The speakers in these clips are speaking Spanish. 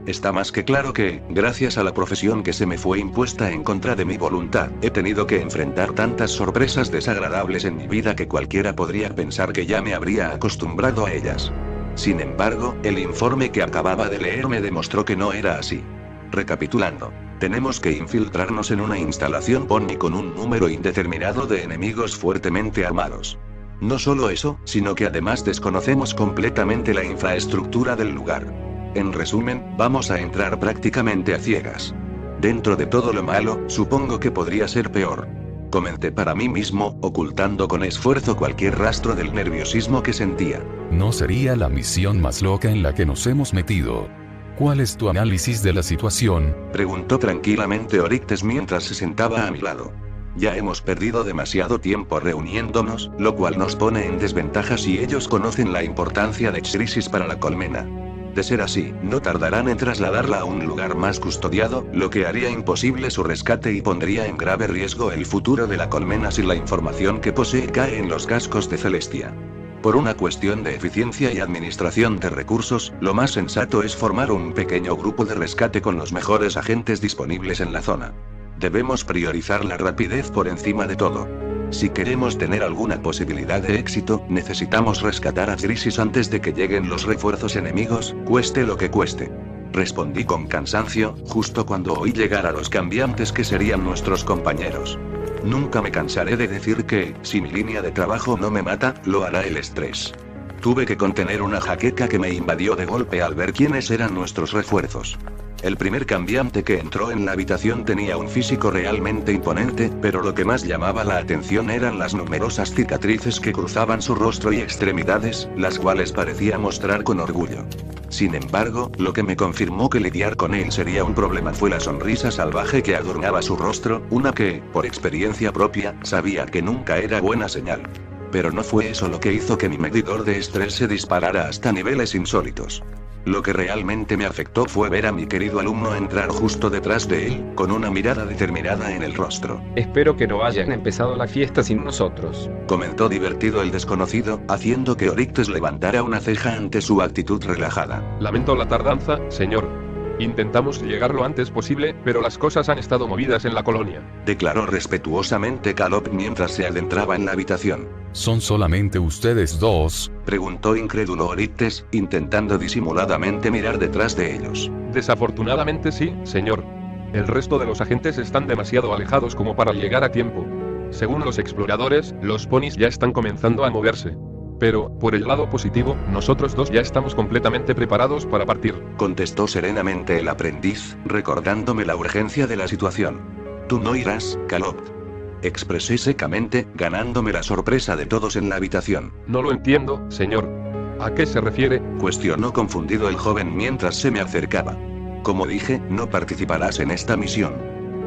Está más que claro que, gracias a la profesión que se me fue impuesta en contra de mi voluntad, he tenido que enfrentar tantas sorpresas desagradables en mi vida que cualquiera podría pensar que ya me habría acostumbrado a ellas. Sin embargo, el informe que acababa de leer me demostró que no era así. Recapitulando. Tenemos que infiltrarnos en una instalación Pony con un número indeterminado de enemigos fuertemente armados. No solo eso, sino que además desconocemos completamente la infraestructura del lugar. En resumen, vamos a entrar prácticamente a ciegas. Dentro de todo lo malo, supongo que podría ser peor. Comenté para mí mismo, ocultando con esfuerzo cualquier rastro del nerviosismo que sentía. No sería la misión más loca en la que nos hemos metido. ¿Cuál es tu análisis de la situación? Preguntó tranquilamente Oryctes mientras se sentaba a mi lado. Ya hemos perdido demasiado tiempo reuniéndonos, lo cual nos pone en desventaja si ellos conocen la importancia de Xrisis para la colmena. De ser así, no tardarán en trasladarla a un lugar más custodiado, lo que haría imposible su rescate y pondría en grave riesgo el futuro de la colmena si la información que posee cae en los cascos de Celestia. Por una cuestión de eficiencia y administración de recursos, lo más sensato es formar un pequeño grupo de rescate con los mejores agentes disponibles en la zona. Debemos priorizar la rapidez por encima de todo. Si queremos tener alguna posibilidad de éxito, necesitamos rescatar a Xrisis antes de que lleguen los refuerzos enemigos, cueste lo que cueste. Respondí con cansancio, justo cuando oí llegar a los cambiantes que serían nuestros compañeros. Nunca me cansaré de decir que, si mi línea de trabajo no me mata, lo hará el estrés. Tuve que contener una jaqueca que me invadió de golpe al ver quiénes eran nuestros refuerzos. El primer cambiante que entró en la habitación tenía un físico realmente imponente, pero lo que más llamaba la atención eran las numerosas cicatrices que cruzaban su rostro y extremidades, las cuales parecía mostrar con orgullo. Sin embargo, lo que me confirmó que lidiar con él sería un problema fue la sonrisa salvaje que adornaba su rostro, una que, por experiencia propia, sabía que nunca era buena señal. Pero no fue eso lo que hizo que mi medidor de estrés se disparara hasta niveles insólitos. Lo que realmente me afectó fue ver a mi querido alumno entrar justo detrás de él, con una mirada determinada en el rostro. Espero que no hayan empezado la fiesta sin nosotros, comentó divertido el desconocido, haciendo que Oryctes levantara una ceja ante su actitud relajada. Lamento la tardanza, señor. Intentamos llegar lo antes posible, pero las cosas han estado movidas en la colonia, declaró respetuosamente Calop mientras se adentraba en la habitación. ¿Son solamente ustedes dos? Preguntó incrédulo Oryctes, intentando disimuladamente mirar detrás de ellos. Desafortunadamente sí, señor. El resto de los agentes están demasiado alejados como para llegar a tiempo. Según los exploradores, los ponis ya están comenzando a moverse. Pero, por el lado positivo, nosotros dos ya estamos completamente preparados para partir, contestó serenamente el aprendiz, recordándome la urgencia de la situación. Tú no irás, Calop. Expresé secamente, ganándome la sorpresa de todos en la habitación. No lo entiendo, señor. ¿A qué se refiere? Cuestionó confundido el joven mientras se me acercaba. Como dije, no participarás en esta misión.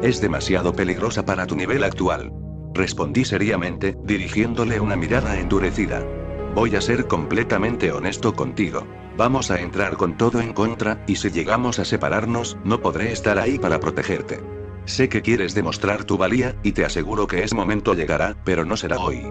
Es demasiado peligrosa para tu nivel actual. Respondí seriamente, dirigiéndole una mirada endurecida. Voy a ser completamente honesto contigo. Vamos a entrar con todo en contra, y si llegamos a separarnos, no podré estar ahí para protegerte. Sé que quieres demostrar tu valía, y te aseguro que ese momento llegará, pero no será hoy.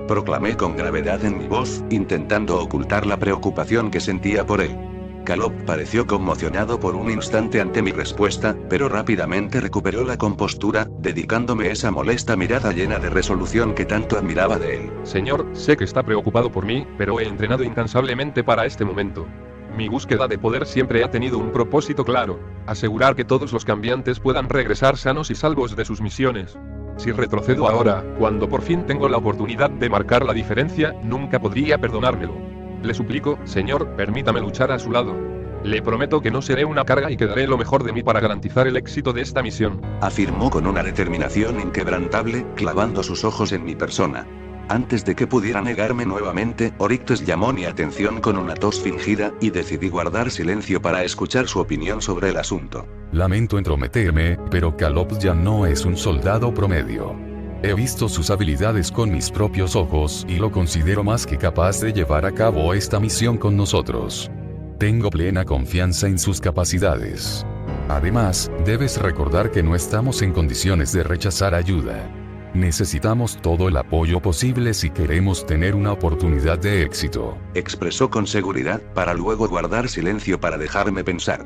Proclamé con gravedad en mi voz, intentando ocultar la preocupación que sentía por él. Calop pareció conmocionado por un instante ante mi respuesta, pero rápidamente recuperó la compostura, dedicándome esa molesta mirada llena de resolución que tanto admiraba de él. Señor, sé que está preocupado por mí, pero he entrenado incansablemente para este momento. Mi búsqueda de poder siempre ha tenido un propósito claro: asegurar que todos los cambiantes puedan regresar sanos y salvos de sus misiones. Si retrocedo ahora, cuando por fin tengo la oportunidad de marcar la diferencia, nunca podría perdonármelo. Le suplico, señor, permítame luchar a su lado. Le prometo que no seré una carga y que daré lo mejor de mí para garantizar el éxito de esta misión, afirmó con una determinación inquebrantable, clavando sus ojos en mi persona. Antes de que pudiera negarme nuevamente, Oryctes llamó mi atención con una tos fingida, y decidí guardar silencio para escuchar su opinión sobre el asunto. Lamento entrometerme, pero Calop ya no es un soldado promedio. He visto sus habilidades con mis propios ojos y lo considero más que capaz de llevar a cabo esta misión con nosotros. Tengo plena confianza en sus capacidades. Además, debes recordar que no estamos en condiciones de rechazar ayuda. Necesitamos todo el apoyo posible si queremos tener una oportunidad de éxito, expresó con seguridad, para luego guardar silencio para dejarme pensar.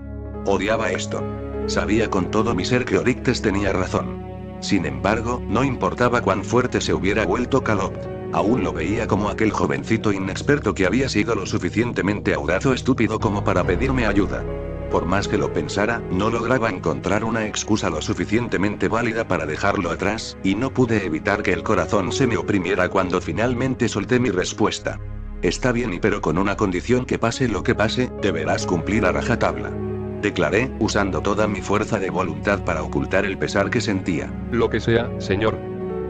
Odiaba esto. Sabía con todo mi ser que Oryctes tenía razón. Sin embargo, no importaba cuán fuerte se hubiera vuelto Calopt. Aún lo veía como aquel jovencito inexperto que había sido lo suficientemente audaz o estúpido como para pedirme ayuda. Por más que lo pensara, no lograba encontrar una excusa lo suficientemente válida para dejarlo atrás, y no pude evitar que el corazón se me oprimiera cuando finalmente solté mi respuesta. Está bien, pero con una condición: que pase lo que pase, deberás cumplir a rajatabla. Declaré, usando toda mi fuerza de voluntad para ocultar el pesar que sentía. Lo que sea, señor.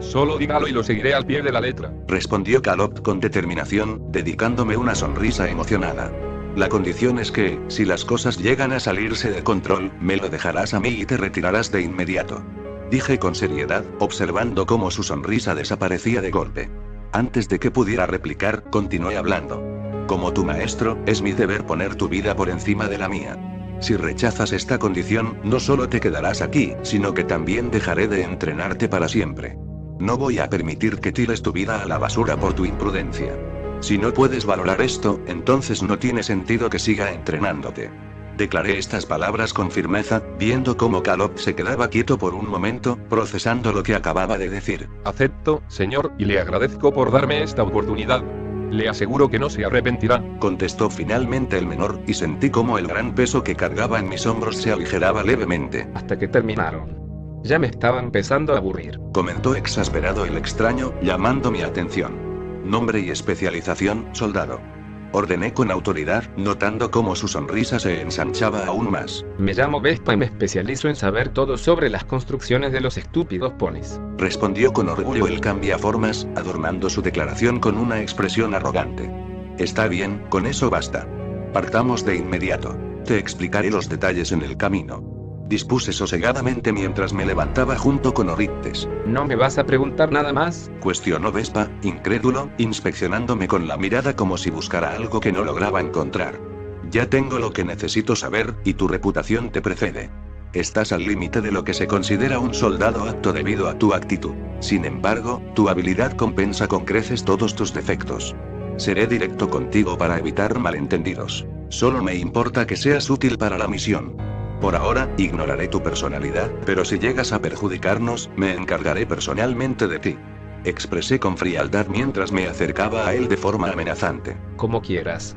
Solo dígalo y lo seguiré al pie de la letra. Respondió Calopt con determinación, dedicándome una sonrisa emocionada. La condición es que, si las cosas llegan a salirse de control, me lo dejarás a mí y te retirarás de inmediato. Dije con seriedad, observando cómo su sonrisa desaparecía de golpe. Antes de que pudiera replicar, continué hablando. Como tu maestro, es mi deber poner tu vida por encima de la mía. Si rechazas esta condición, no solo te quedarás aquí, sino que también dejaré de entrenarte para siempre. No voy a permitir que tires tu vida a la basura por tu imprudencia. Si no puedes valorar esto, entonces no tiene sentido que siga entrenándote. Declaré estas palabras con firmeza, viendo cómo Calopt se quedaba quieto por un momento, procesando lo que acababa de decir. Acepto, señor, y le agradezco por darme esta oportunidad. Le aseguro que no se arrepentirá. Contestó finalmente el menor, y sentí como el gran peso que cargaba en mis hombros se aligeraba levemente. Hasta que terminaron. Ya me estaba empezando a aburrir. Comentó exasperado el extraño, llamando mi atención. Nombre y especialización: soldado. Ordené con autoridad, notando cómo su sonrisa se ensanchaba aún más. Me llamo Vespa y me especializo en saber todo sobre las construcciones de los estúpidos ponis. Respondió con orgullo el cambiaformas, adornando su declaración con una expresión arrogante. Está bien, con eso basta. Partamos de inmediato. Te explicaré los detalles en el camino. Dispuse sosegadamente mientras me levantaba junto con Oryctes. ¿No me vas a preguntar nada más?, cuestionó Vespa, incrédulo, inspeccionándome con la mirada como si buscara algo que no lograba encontrar. Ya tengo lo que necesito saber, y tu reputación te precede. Estás al límite de lo que se considera un soldado apto debido a tu actitud. Sin embargo, tu habilidad compensa con creces todos tus defectos. Seré directo contigo para evitar malentendidos. Solo me importa que seas útil para la misión. Por ahora, ignoraré tu personalidad, pero si llegas a perjudicarnos, me encargaré personalmente de ti. Expresé con frialdad mientras me acercaba a él de forma amenazante. Como quieras.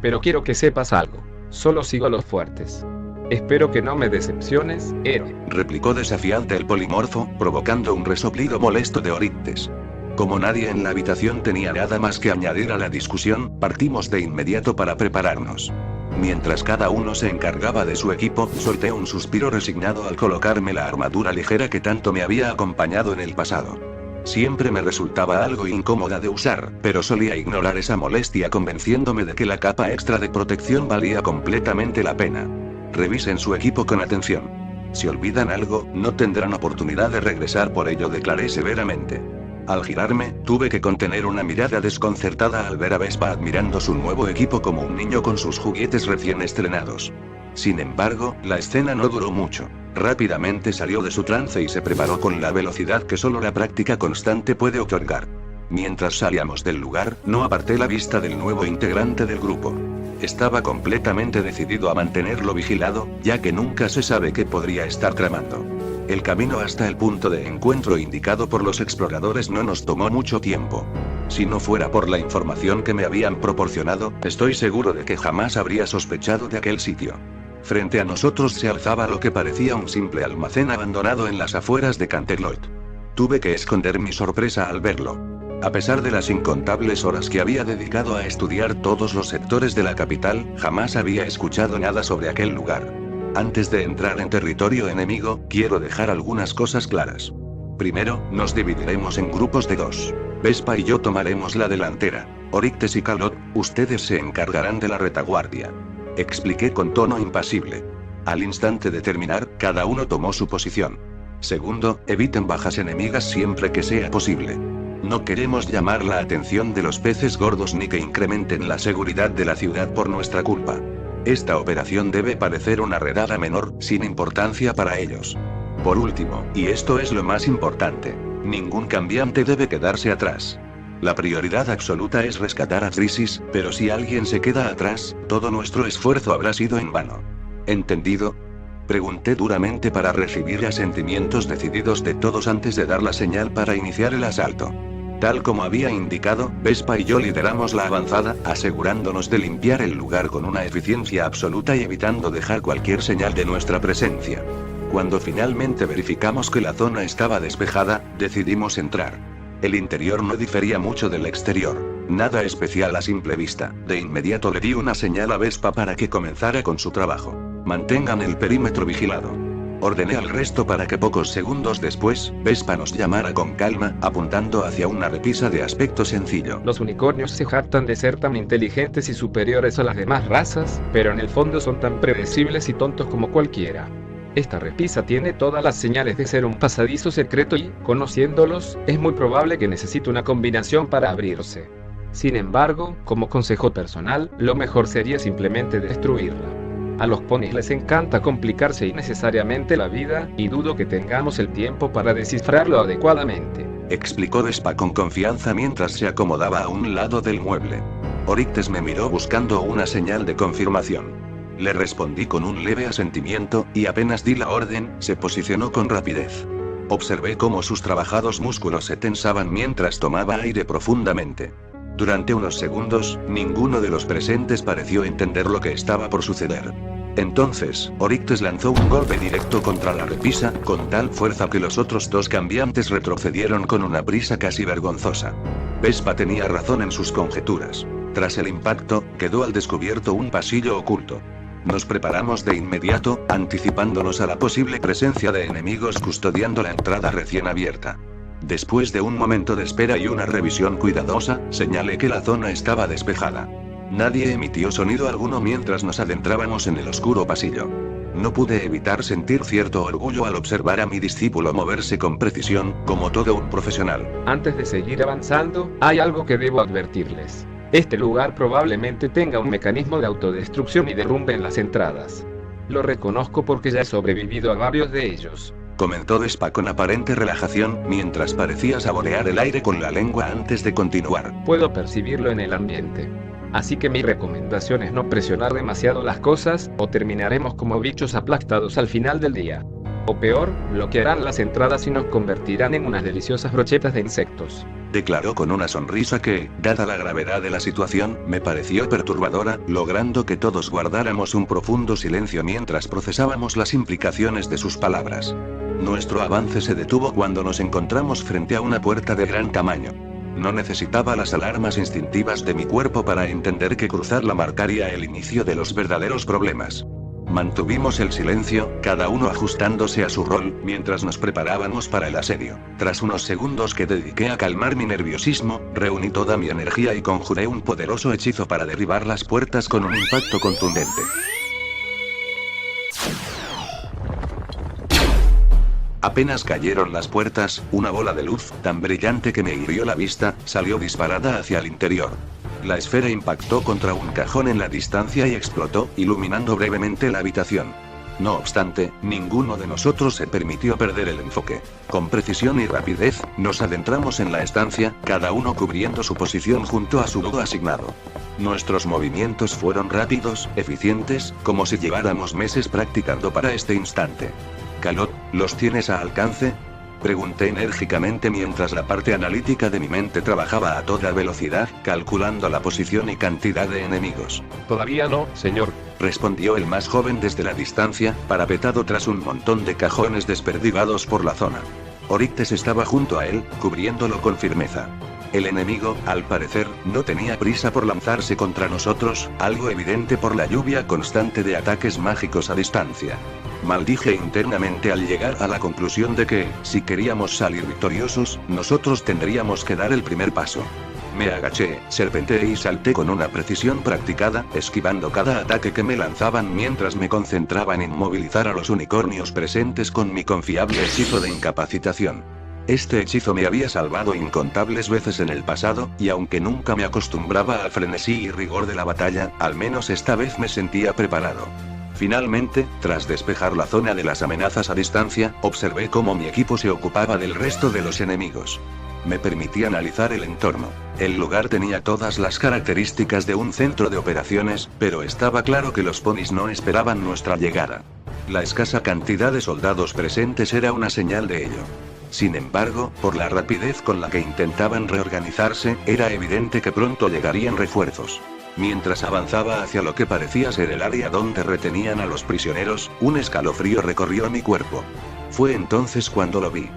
Pero quiero que sepas algo. Solo sigo a los fuertes. Espero que no me decepciones, héroe. Replicó desafiante el polimorfo, provocando un resoplido molesto de Oryctes. Como nadie en la habitación tenía nada más que añadir a la discusión, partimos de inmediato para prepararnos. Mientras cada uno se encargaba de su equipo, solté un suspiro resignado al colocarme la armadura ligera que tanto me había acompañado en el pasado. Siempre me resultaba algo incómoda de usar, pero solía ignorar esa molestia convenciéndome de que la capa extra de protección valía completamente la pena. Revisen su equipo con atención. Si olvidan algo, no tendrán oportunidad de regresar por ello, declaré severamente. Al girarme, tuve que contener una mirada desconcertada al ver a Vespa admirando su nuevo equipo como un niño con sus juguetes recién estrenados. Sin embargo, la escena no duró mucho. Rápidamente salió de su trance y se preparó con la velocidad que solo la práctica constante puede otorgar. Mientras salíamos del lugar, no aparté la vista del nuevo integrante del grupo. Estaba completamente decidido a mantenerlo vigilado, ya que nunca se sabe qué podría estar tramando. El camino hasta el punto de encuentro indicado por los exploradores no nos tomó mucho tiempo. Si no fuera por la información que me habían proporcionado, estoy seguro de que jamás habría sospechado de aquel sitio. Frente a nosotros se alzaba lo que parecía un simple almacén abandonado en las afueras de Canterlot. Tuve que esconder mi sorpresa al verlo. A pesar de las incontables horas que había dedicado a estudiar todos los sectores de la capital, jamás había escuchado nada sobre aquel lugar. Antes de entrar en territorio enemigo, quiero dejar algunas cosas claras. Primero, nos dividiremos en grupos de 2. Vespa y yo tomaremos la delantera. Oryctes y Calopt, ustedes se encargarán de la retaguardia. Expliqué con tono impasible. Al instante de terminar, cada uno tomó su posición. Segundo, eviten bajas enemigas siempre que sea posible. No queremos llamar la atención de los peces gordos ni que incrementen la seguridad de la ciudad por nuestra culpa. Esta operación debe parecer una redada menor, sin importancia para ellos. Por último, y esto es lo más importante, ningún cambiante debe quedarse atrás. La prioridad absoluta es rescatar a Crisis, pero si alguien se queda atrás, todo nuestro esfuerzo habrá sido en vano. ¿Entendido? Pregunté duramente para recibir asentimientos decididos de todos antes de dar la señal para iniciar el asalto. Tal como había indicado, Vespa y yo lideramos la avanzada, asegurándonos de limpiar el lugar con una eficiencia absoluta y evitando dejar cualquier señal de nuestra presencia. Cuando finalmente verificamos que la zona estaba despejada, decidimos entrar. El interior no difería mucho del exterior. Nada especial a simple vista. De inmediato le di una señal a Vespa para que comenzara con su trabajo. Mantengan el perímetro vigilado. Ordené al resto para que pocos segundos después, Vespa nos llamara con calma, apuntando hacia una repisa de aspecto sencillo. Los unicornios se jactan de ser tan inteligentes y superiores a las demás razas, pero en el fondo son tan predecibles y tontos como cualquiera. Esta repisa tiene todas las señales de ser un pasadizo secreto y, conociéndolos, es muy probable que necesite una combinación para abrirse. Sin embargo, como consejo personal, lo mejor sería simplemente destruirla. A los ponis les encanta complicarse innecesariamente la vida, y dudo que tengamos el tiempo para descifrarlo adecuadamente. Explicó Vespa con confianza mientras se acomodaba a un lado del mueble. Oryctes me miró buscando una señal de confirmación. Le respondí con un leve asentimiento, y apenas di la orden, se posicionó con rapidez. Observé cómo sus trabajados músculos se tensaban mientras tomaba aire profundamente. Durante unos segundos, ninguno de los presentes pareció entender lo que estaba por suceder. Entonces, Oryctes lanzó un golpe directo contra la repisa, con tal fuerza que los otros dos cambiantes retrocedieron con una prisa casi vergonzosa. Vespa tenía razón en sus conjeturas. Tras el impacto, quedó al descubierto un pasillo oculto. Nos preparamos de inmediato, anticipándonos a la posible presencia de enemigos custodiando la entrada recién abierta. Después de un momento de espera y una revisión cuidadosa, señalé que la zona estaba despejada. Nadie emitió sonido alguno mientras nos adentrábamos en el oscuro pasillo. No pude evitar sentir cierto orgullo al observar a mi discípulo moverse con precisión, como todo un profesional. Antes de seguir avanzando, hay algo que debo advertirles. Este lugar probablemente tenga un mecanismo de autodestrucción y derrumbe en las entradas. Lo reconozco porque ya he sobrevivido a varios de ellos. Comentó Vespa con aparente relajación, mientras parecía saborear el aire con la lengua antes de continuar. Puedo percibirlo en el ambiente. Así que mi recomendación es no presionar demasiado las cosas, o terminaremos como bichos aplastados al final del día. O peor, bloquearán las entradas y nos convertirán en unas deliciosas brochetas de insectos. Declaró con una sonrisa que, dada la gravedad de la situación, me pareció perturbadora, logrando que todos guardáramos un profundo silencio mientras procesábamos las implicaciones de sus palabras. Nuestro avance se detuvo cuando nos encontramos frente a una puerta de gran tamaño. No necesitaba las alarmas instintivas de mi cuerpo para entender que cruzarla marcaría el inicio de los verdaderos problemas. Mantuvimos el silencio, cada uno ajustándose a su rol, mientras nos preparábamos para el asedio. Tras unos segundos que dediqué a calmar mi nerviosismo, reuní toda mi energía y conjuré un poderoso hechizo para derribar las puertas con un impacto contundente. Apenas cayeron las puertas, una bola de luz, tan brillante que me hirió la vista, salió disparada hacia el interior. La esfera impactó contra un cajón en la distancia y explotó, iluminando brevemente la habitación. No obstante, ninguno de nosotros se permitió perder el enfoque. Con precisión y rapidez, nos adentramos en la estancia, cada uno cubriendo su posición junto a su lugar asignado. Nuestros movimientos fueron rápidos, eficientes, como si lleváramos meses practicando para este instante. Calot, ¿los tienes a alcance? Pregunté enérgicamente mientras la parte analítica de mi mente trabajaba a toda velocidad, calculando la posición y cantidad de enemigos. Todavía no, señor. Respondió el más joven desde la distancia, parapetado tras un montón de cajones desperdigados por la zona. Oryctes estaba junto a él, cubriéndolo con firmeza. El enemigo, al parecer, no tenía prisa por lanzarse contra nosotros, algo evidente por la lluvia constante de ataques mágicos a distancia. Maldije internamente al llegar a la conclusión de que, si queríamos salir victoriosos, nosotros tendríamos que dar el primer paso. Me agaché, serpenteé y salté con una precisión practicada, esquivando cada ataque que me lanzaban mientras me concentraba en inmovilizar a los unicornios presentes con mi confiable hechizo de incapacitación. Este hechizo me había salvado incontables veces en el pasado, y aunque nunca me acostumbraba al frenesí y rigor de la batalla, al menos esta vez me sentía preparado. Finalmente, tras despejar la zona de las amenazas a distancia, observé cómo mi equipo se ocupaba del resto de los enemigos. Me permití analizar el entorno. El lugar tenía todas las características de un centro de operaciones, pero estaba claro que los ponis no esperaban nuestra llegada. La escasa cantidad de soldados presentes era una señal de ello. Sin embargo, por la rapidez con la que intentaban reorganizarse, era evidente que pronto llegarían refuerzos. Mientras avanzaba hacia lo que parecía ser el área donde retenían a los prisioneros, un escalofrío recorrió mi cuerpo. Fue entonces cuando lo vi.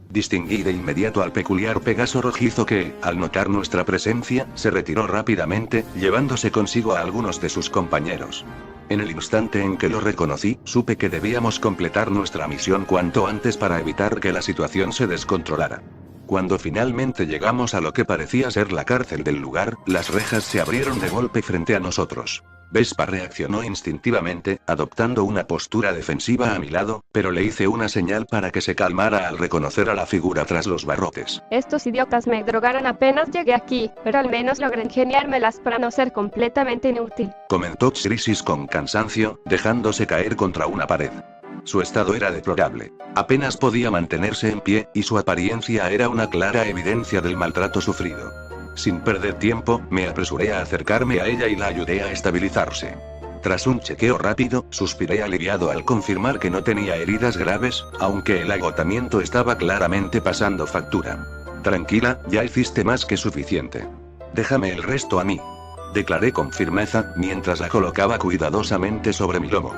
Distinguí de inmediato al peculiar Pegaso rojizo que, al notar nuestra presencia, se retiró rápidamente, llevándose consigo a algunos de sus compañeros. En el instante en que lo reconocí, supe que debíamos completar nuestra misión cuanto antes para evitar que la situación se descontrolara. Cuando finalmente llegamos a lo que parecía ser la cárcel del lugar, las rejas se abrieron de golpe frente a nosotros. Vespa reaccionó instintivamente, adoptando una postura defensiva a mi lado, pero le hice una señal para que se calmara al reconocer a la figura tras los barrotes. Estos idiotas me drogaron apenas llegué aquí, pero al menos logré ingeniármelas para no ser completamente inútil, comentó Xrisis con cansancio, dejándose caer contra una pared. Su estado era deplorable. Apenas podía mantenerse en pie, y su apariencia era una clara evidencia del maltrato sufrido. Sin perder tiempo, me apresuré a acercarme a ella y la ayudé a estabilizarse. Tras un chequeo rápido, suspiré aliviado al confirmar que no tenía heridas graves, aunque el agotamiento estaba claramente pasando factura. Tranquila, ya hiciste más que suficiente. Déjame el resto a mí, declaré con firmeza, mientras la colocaba cuidadosamente sobre mi lomo.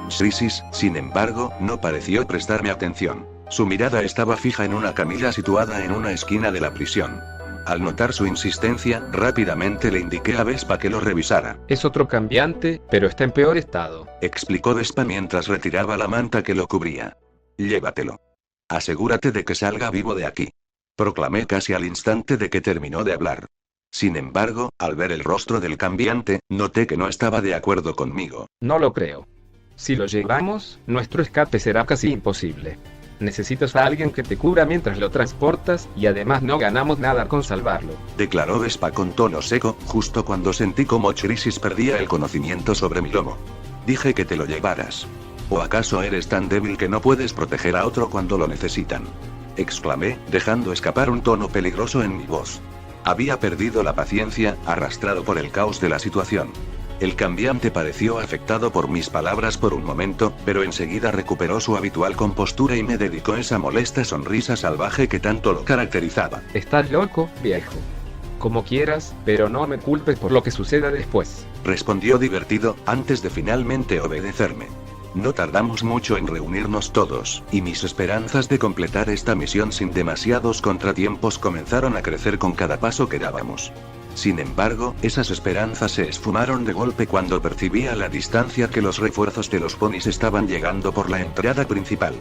Xrisis, sin embargo, no pareció prestarme atención. Su mirada estaba fija en una camilla situada en una esquina de la prisión. Al notar su insistencia, rápidamente le indiqué a Vespa que lo revisara. Es otro cambiante, pero está en peor estado, explicó Vespa mientras retiraba la manta que lo cubría. Llévatelo. Asegúrate de que salga vivo de aquí, proclamé casi al instante de que terminó de hablar. Sin embargo, al ver el rostro del cambiante, noté que no estaba de acuerdo conmigo. No lo creo. Si lo llevamos, nuestro escape será casi imposible. Necesitas a alguien que te cubra mientras lo transportas, y además no ganamos nada con salvarlo, declaró Vespa con tono seco, justo cuando sentí como Xrisis perdía el conocimiento sobre mi lomo. Dije que te lo llevaras. ¿O acaso eres tan débil que no puedes proteger a otro cuando lo necesitan?, exclamé, dejando escapar un tono peligroso en mi voz. Había perdido la paciencia, arrastrado por el caos de la situación. El cambiante pareció afectado por mis palabras por un momento, pero enseguida recuperó su habitual compostura y me dedicó esa molesta sonrisa salvaje que tanto lo caracterizaba. Estás loco, viejo. Como quieras, pero no me culpes por lo que suceda después, respondió divertido, antes de finalmente obedecerme. No tardamos mucho en reunirnos todos, y mis esperanzas de completar esta misión sin demasiados contratiempos comenzaron a crecer con cada paso que dábamos. Sin embargo, esas esperanzas se esfumaron de golpe cuando percibí a la distancia que los refuerzos de los ponis estaban llegando por la entrada principal.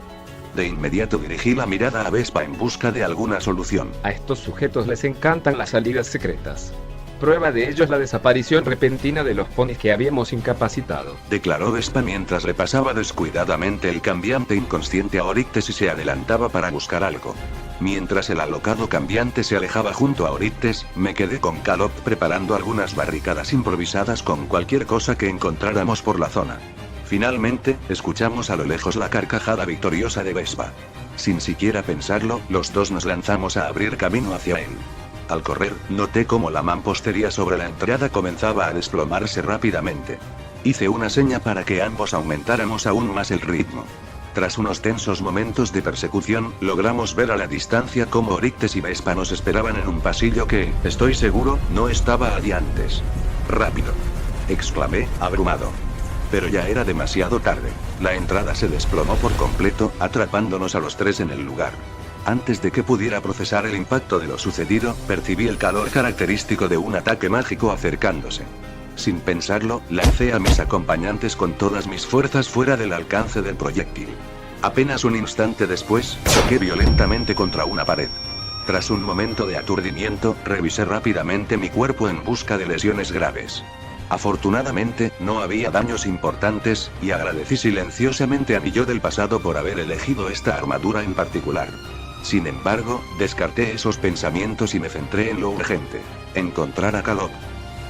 De inmediato dirigí la mirada a Vespa en busca de alguna solución. A estos sujetos les encantan las salidas secretas. Prueba de ello es la desaparición repentina de los ponis que habíamos incapacitado, declaró Vespa mientras repasaba descuidadamente el cambiante inconsciente a Oryctes y se adelantaba para buscar algo. Mientras el alocado cambiante se alejaba junto a Oryctes, me quedé con Calop preparando algunas barricadas improvisadas con cualquier cosa que encontráramos por la zona. Finalmente, escuchamos a lo lejos la carcajada victoriosa de Vespa. Sin siquiera pensarlo, los dos nos lanzamos a abrir camino hacia él. Al correr, noté cómo la mampostería sobre la entrada comenzaba a desplomarse rápidamente. Hice una seña para que ambos aumentáramos aún más el ritmo. Tras unos tensos momentos de persecución, logramos ver a la distancia cómo Oryctes y Vespa nos esperaban en un pasillo que, estoy seguro, no estaba allí antes. ¡Rápido!, exclamé, abrumado. Pero ya era demasiado tarde. La entrada se desplomó por completo, atrapándonos a los tres en el lugar. Antes de que pudiera procesar el impacto de lo sucedido, percibí el calor característico de un ataque mágico acercándose. Sin pensarlo, lancé a mis acompañantes con todas mis fuerzas fuera del alcance del proyectil. Apenas un instante después, choqué violentamente contra una pared. Tras un momento de aturdimiento, revisé rápidamente mi cuerpo en busca de lesiones graves. Afortunadamente, no había daños importantes, y agradecí silenciosamente a mi yo del pasado por haber elegido esta armadura en particular. Sin embargo, descarté esos pensamientos y me centré en lo urgente: encontrar a Calop.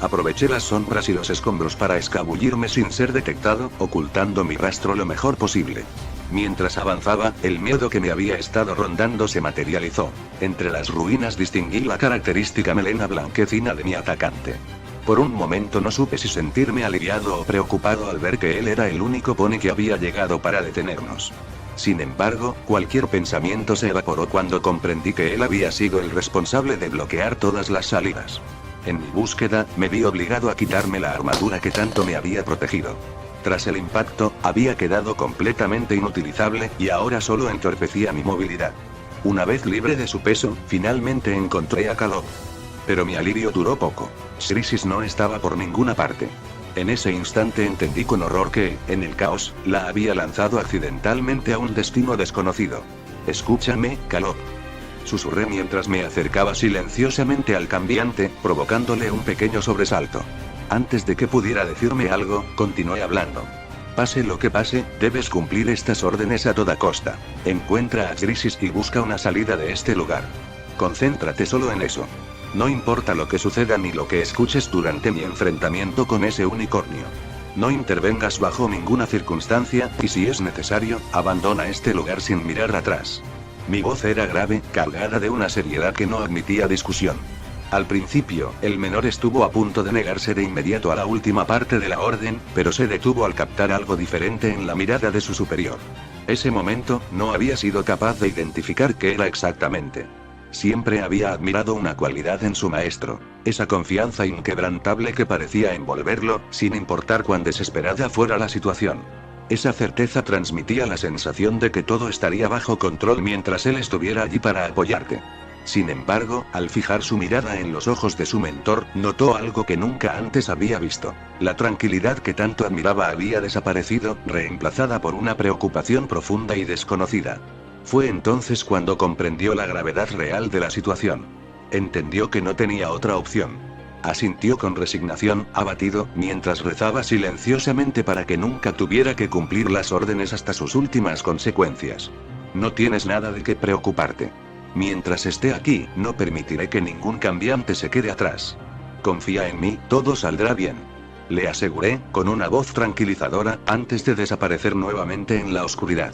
Aproveché las sombras y los escombros para escabullirme sin ser detectado, ocultando mi rastro lo mejor posible. Mientras avanzaba, el miedo que me había estado rondando se materializó. Entre las ruinas distinguí la característica melena blanquecina de mi atacante. Por un momento no supe si sentirme aliviado o preocupado al ver que él era el único pony que había llegado para detenernos. Sin embargo, cualquier pensamiento se evaporó cuando comprendí que él había sido el responsable de bloquear todas las salidas. En mi búsqueda, me vi obligado a quitarme la armadura que tanto me había protegido. Tras el impacto, había quedado completamente inutilizable, y ahora solo entorpecía mi movilidad. Una vez libre de su peso, finalmente encontré a Caleb. Pero mi alivio duró poco. Crisis no estaba por ninguna parte. En ese instante entendí con horror que, en el caos, la había lanzado accidentalmente a un destino desconocido. Escúchame, Caleb. Susurré mientras me acercaba silenciosamente al cambiante, provocándole un pequeño sobresalto. Antes de que pudiera decirme algo, continué hablando. Pase lo que pase, debes cumplir estas órdenes a toda costa. Encuentra a Crisis y busca una salida de este lugar. Concéntrate solo en eso. No importa lo que suceda ni lo que escuches durante mi enfrentamiento con ese unicornio. No intervengas bajo ninguna circunstancia, y si es necesario, abandona este lugar sin mirar atrás. Mi voz era grave, cargada de una seriedad que no admitía discusión. Al principio, el menor estuvo a punto de negarse de inmediato a la última parte de la orden, pero se detuvo al captar algo diferente en la mirada de su superior. Ese momento, no había sido capaz de identificar qué era exactamente. Siempre había admirado una cualidad en su maestro, esa confianza inquebrantable que parecía envolverlo, sin importar cuán desesperada fuera la situación. Esa certeza transmitía la sensación de que todo estaría bajo control mientras él estuviera allí para apoyarte. Sin embargo, al fijar su mirada en los ojos de su mentor, notó algo que nunca antes había visto. La tranquilidad que tanto admiraba había desaparecido, reemplazada por una preocupación profunda y desconocida. Fue entonces cuando comprendió la gravedad real de la situación. Entendió que no tenía otra opción. Asintió con resignación, abatido, mientras rezaba silenciosamente para que nunca tuviera que cumplir las órdenes hasta sus últimas consecuencias. No tienes nada de qué preocuparte. Mientras esté aquí, no permitiré que ningún cambiante se quede atrás. Confía en mí, todo saldrá bien. Le aseguré, con una voz tranquilizadora, antes de desaparecer nuevamente en la oscuridad.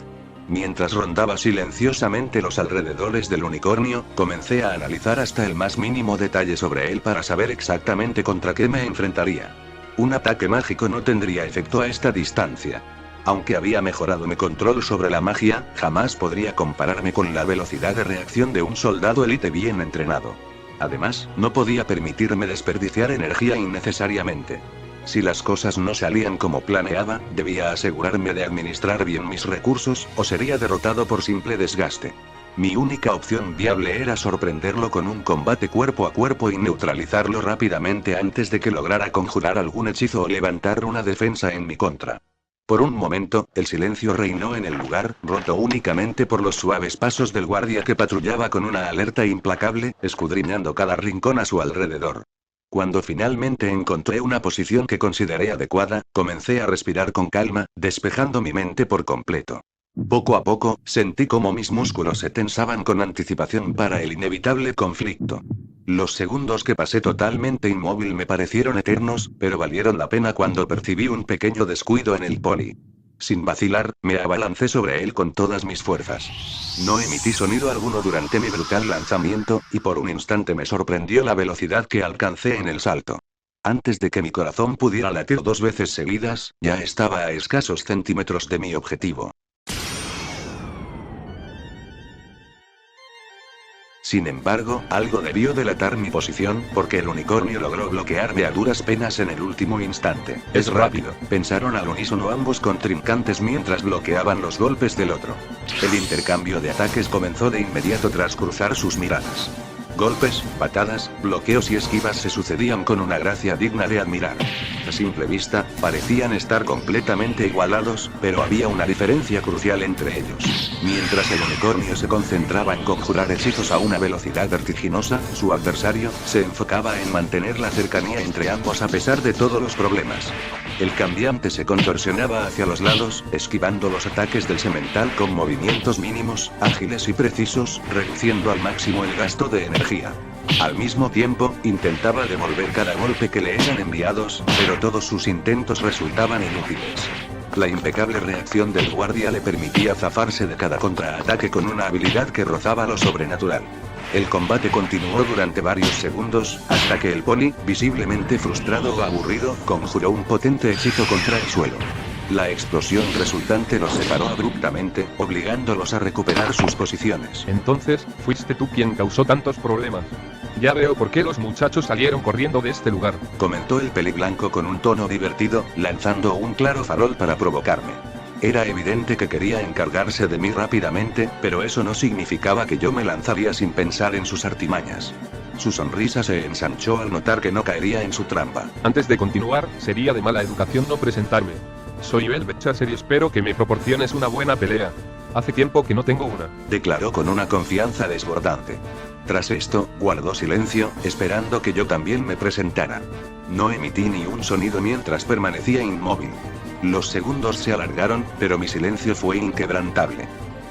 Mientras rondaba silenciosamente los alrededores del unicornio, comencé a analizar hasta el más mínimo detalle sobre él para saber exactamente contra qué me enfrentaría. Un ataque mágico no tendría efecto a esta distancia. Aunque había mejorado mi control sobre la magia, jamás podría compararme con la velocidad de reacción de un soldado élite bien entrenado. Además, no podía permitirme desperdiciar energía innecesariamente. Si las cosas no salían como planeaba, debía asegurarme de administrar bien mis recursos, o sería derrotado por simple desgaste. Mi única opción viable era sorprenderlo con un combate cuerpo a cuerpo y neutralizarlo rápidamente antes de que lograra conjurar algún hechizo o levantar una defensa en mi contra. Por un momento, el silencio reinó en el lugar, roto únicamente por los suaves pasos del guardia que patrullaba con una alerta implacable, escudriñando cada rincón a su alrededor. Cuando finalmente encontré una posición que consideré adecuada, comencé a respirar con calma, despejando mi mente por completo. Poco a poco, sentí cómo mis músculos se tensaban con anticipación para el inevitable conflicto. Los segundos que pasé totalmente inmóvil me parecieron eternos, pero valieron la pena cuando percibí un pequeño descuido en el pony. Sin vacilar, me abalancé sobre él con todas mis fuerzas. No emití sonido alguno durante mi brutal lanzamiento, y por un instante me sorprendió la velocidad que alcancé en el salto. Antes de que mi corazón pudiera latir 2 veces seguidas, ya estaba a escasos centímetros de mi objetivo. Sin embargo, algo debió delatar mi posición, porque el unicornio logró bloquearme a duras penas en el último instante. Es rápido, pensaron al unísono ambos contrincantes mientras bloqueaban los golpes del otro. El intercambio de ataques comenzó de inmediato tras cruzar sus miradas. Golpes, patadas, bloqueos y esquivas se sucedían con una gracia digna de admirar. A simple vista, parecían estar completamente igualados, pero había una diferencia crucial entre ellos. Mientras el unicornio se concentraba en conjurar hechizos a una velocidad vertiginosa, su adversario se enfocaba en mantener la cercanía entre ambos a pesar de todos los problemas. El cambiante se contorsionaba hacia los lados, esquivando los ataques del semental con movimientos mínimos, ágiles y precisos, reduciendo al máximo el gasto de energía. Al mismo tiempo, intentaba devolver cada golpe que le eran enviados, pero todos sus intentos resultaban inútiles. La impecable reacción del guardia le permitía zafarse de cada contraataque con una habilidad que rozaba lo sobrenatural. El combate continuó durante varios segundos, hasta que el poli, visiblemente frustrado o aburrido, conjuró un potente hechizo contra el suelo. La explosión resultante los separó abruptamente, obligándolos a recuperar sus posiciones. Entonces, fuiste tú quien causó tantos problemas. Ya veo por qué los muchachos salieron corriendo de este lugar, comentó el peliblanco con un tono divertido, lanzando un claro farol para provocarme. Era evidente que quería encargarse de mí rápidamente, pero eso no significaba que yo me lanzaría sin pensar en sus artimañas. Su sonrisa se ensanchó al notar que no caería en su trampa. Antes de continuar, sería de mala educación no presentarme. Soy Velvet Chaser y espero que me proporciones una buena pelea. Hace tiempo que no tengo una, declaró con una confianza desbordante. Tras esto, guardó silencio, esperando que yo también me presentara. No emití ni un sonido mientras permanecía inmóvil. Los segundos se alargaron, pero mi silencio fue inquebrantable.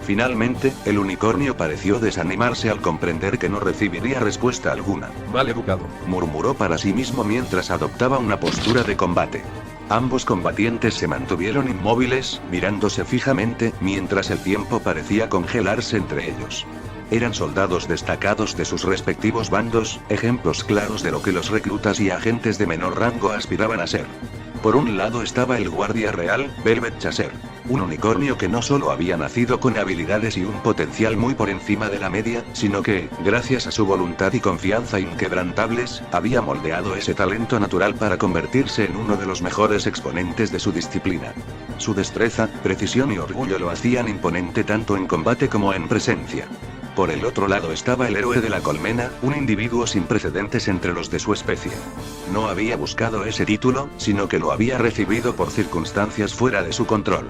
Finalmente, el unicornio pareció desanimarse al comprender que no recibiría respuesta alguna. Mal educado, murmuró para sí mismo mientras adoptaba una postura de combate. Ambos combatientes se mantuvieron inmóviles, mirándose fijamente, mientras el tiempo parecía congelarse entre ellos. Eran soldados destacados de sus respectivos bandos, ejemplos claros de lo que los reclutas y agentes de menor rango aspiraban a ser. Por un lado estaba el guardia real, Velvet Chaser, un unicornio que no solo había nacido con habilidades y un potencial muy por encima de la media, sino que, gracias a su voluntad y confianza inquebrantables, había moldeado ese talento natural para convertirse en uno de los mejores exponentes de su disciplina. Su destreza, precisión y orgullo lo hacían imponente tanto en combate como en presencia. Por el otro lado estaba el héroe de la colmena, un individuo sin precedentes entre los de su especie. No había buscado ese título, sino que lo había recibido por circunstancias fuera de su control.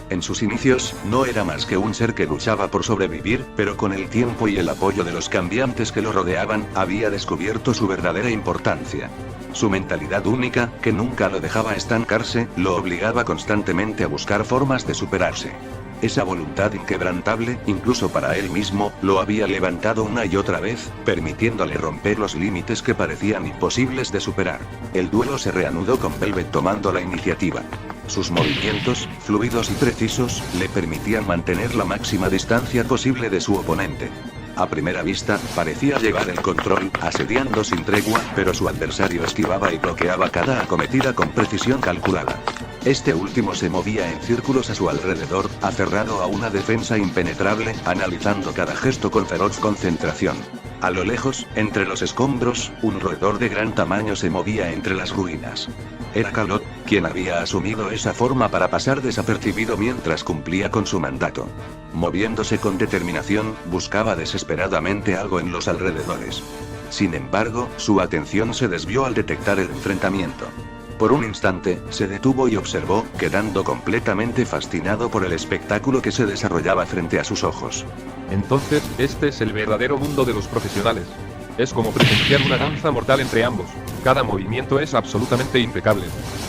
En sus inicios, no era más que un ser que luchaba por sobrevivir, pero con el tiempo y el apoyo de los cambiantes que lo rodeaban, había descubierto su verdadera importancia. Su mentalidad única, que nunca lo dejaba estancarse, lo obligaba constantemente a buscar formas de superarse. Esa voluntad inquebrantable, incluso para él mismo, lo había levantado una y otra vez, permitiéndole romper los límites que parecían imposibles de superar. El duelo se reanudó con Velvet tomando la iniciativa. Sus movimientos, fluidos y precisos, le permitían mantener la máxima distancia posible de su oponente. A primera vista, parecía llevar el control, asediando sin tregua, pero su adversario esquivaba y bloqueaba cada acometida con precisión calculada. Este último se movía en círculos a su alrededor, aferrado a una defensa impenetrable, analizando cada gesto con feroz concentración. A lo lejos, entre los escombros, un roedor de gran tamaño se movía entre las ruinas. Era Calot, quien había asumido esa forma para pasar desapercibido mientras cumplía con su mandato. Moviéndose con determinación, buscaba desesperadamente algo en los alrededores. Sin embargo, su atención se desvió al detectar el enfrentamiento. Por un instante, se detuvo y observó, quedando completamente fascinado por el espectáculo que se desarrollaba frente a sus ojos. Entonces, este es el verdadero mundo de los profesionales. Es como presenciar una danza mortal entre ambos. Cada movimiento es absolutamente impecable.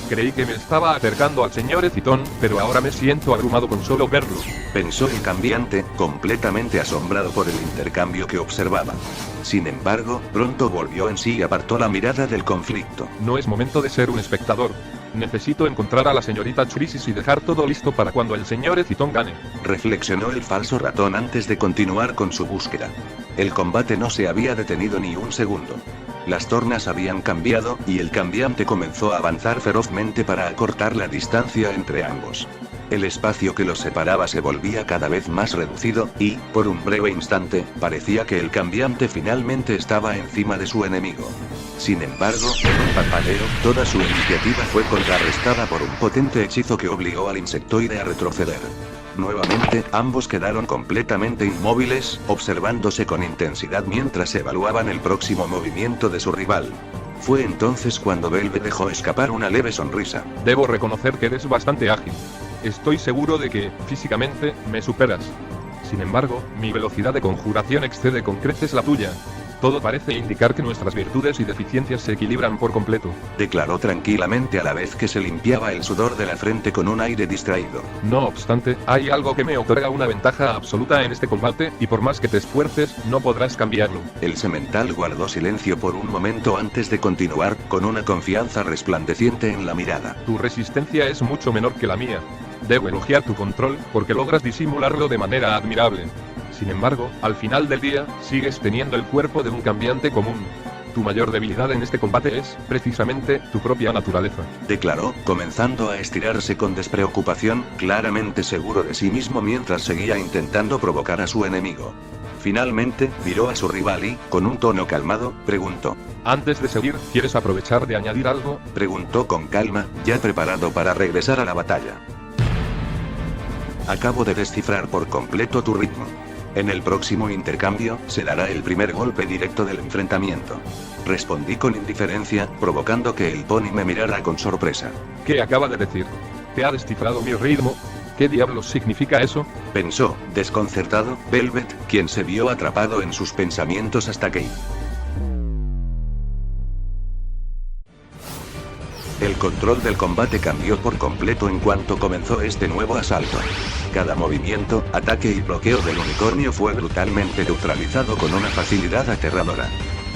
Creí que me estaba acercando al señor Ecitón, pero ahora me siento abrumado con solo verlo. Pensó el cambiante, completamente asombrado por el intercambio que observaba. Sin embargo, pronto volvió en sí y apartó la mirada del conflicto. No es momento de ser un espectador. Necesito encontrar a la señorita Churisis y dejar todo listo para cuando el señor Ecitón gane. Reflexionó el falso ratón antes de continuar con su búsqueda. El combate no se había detenido ni un segundo. Las tornas habían cambiado, y el cambiante comenzó a avanzar ferozmente para acortar la distancia entre ambos. El espacio que los separaba se volvía cada vez más reducido, y, por un breve instante, parecía que el cambiante finalmente estaba encima de su enemigo. Sin embargo, en un parpadeo, toda su iniciativa fue contrarrestada por un potente hechizo que obligó al insectoide a retroceder. Nuevamente, ambos quedaron completamente inmóviles, observándose con intensidad mientras evaluaban el próximo movimiento de su rival. Fue entonces cuando Velvet dejó escapar una leve sonrisa. Debo reconocer que eres bastante ágil. Estoy seguro de que, físicamente, me superas. Sin embargo, mi velocidad de conjuración excede con creces la tuya. Todo parece indicar que nuestras virtudes y deficiencias se equilibran por completo. Declaró tranquilamente a la vez que se limpiaba el sudor de la frente con un aire distraído. No obstante, hay algo que me otorga una ventaja absoluta en este combate, y por más que te esfuerces, no podrás cambiarlo. El semental guardó silencio por un momento antes de continuar, con una confianza resplandeciente en la mirada. Tu resistencia es mucho menor que la mía. Debo elogiar tu control, porque logras disimularlo de manera admirable. Sin embargo, al final del día, sigues teniendo el cuerpo de un cambiante común. Tu mayor debilidad en este combate es, precisamente, tu propia naturaleza. Declaró, comenzando a estirarse con despreocupación, claramente seguro de sí mismo mientras seguía intentando provocar a su enemigo. Finalmente, miró a su rival y, con un tono calmado, preguntó. Antes de seguir, ¿quieres aprovechar de añadir algo? Preguntó con calma, ya preparado para regresar a la batalla. Acabo de descifrar por completo tu ritmo. En el próximo intercambio, se dará el primer golpe directo del enfrentamiento. Respondí con indiferencia, provocando que el pony me mirara con sorpresa. ¿Qué acaba de decir? ¿Te ha descifrado mi ritmo? ¿Qué diablos significa eso? Pensó, desconcertado, Velvet, quien se vio atrapado en sus pensamientos hasta que... El control del combate cambió por completo en cuanto comenzó este nuevo asalto. Cada movimiento, ataque y bloqueo del unicornio fue brutalmente neutralizado con una facilidad aterradora.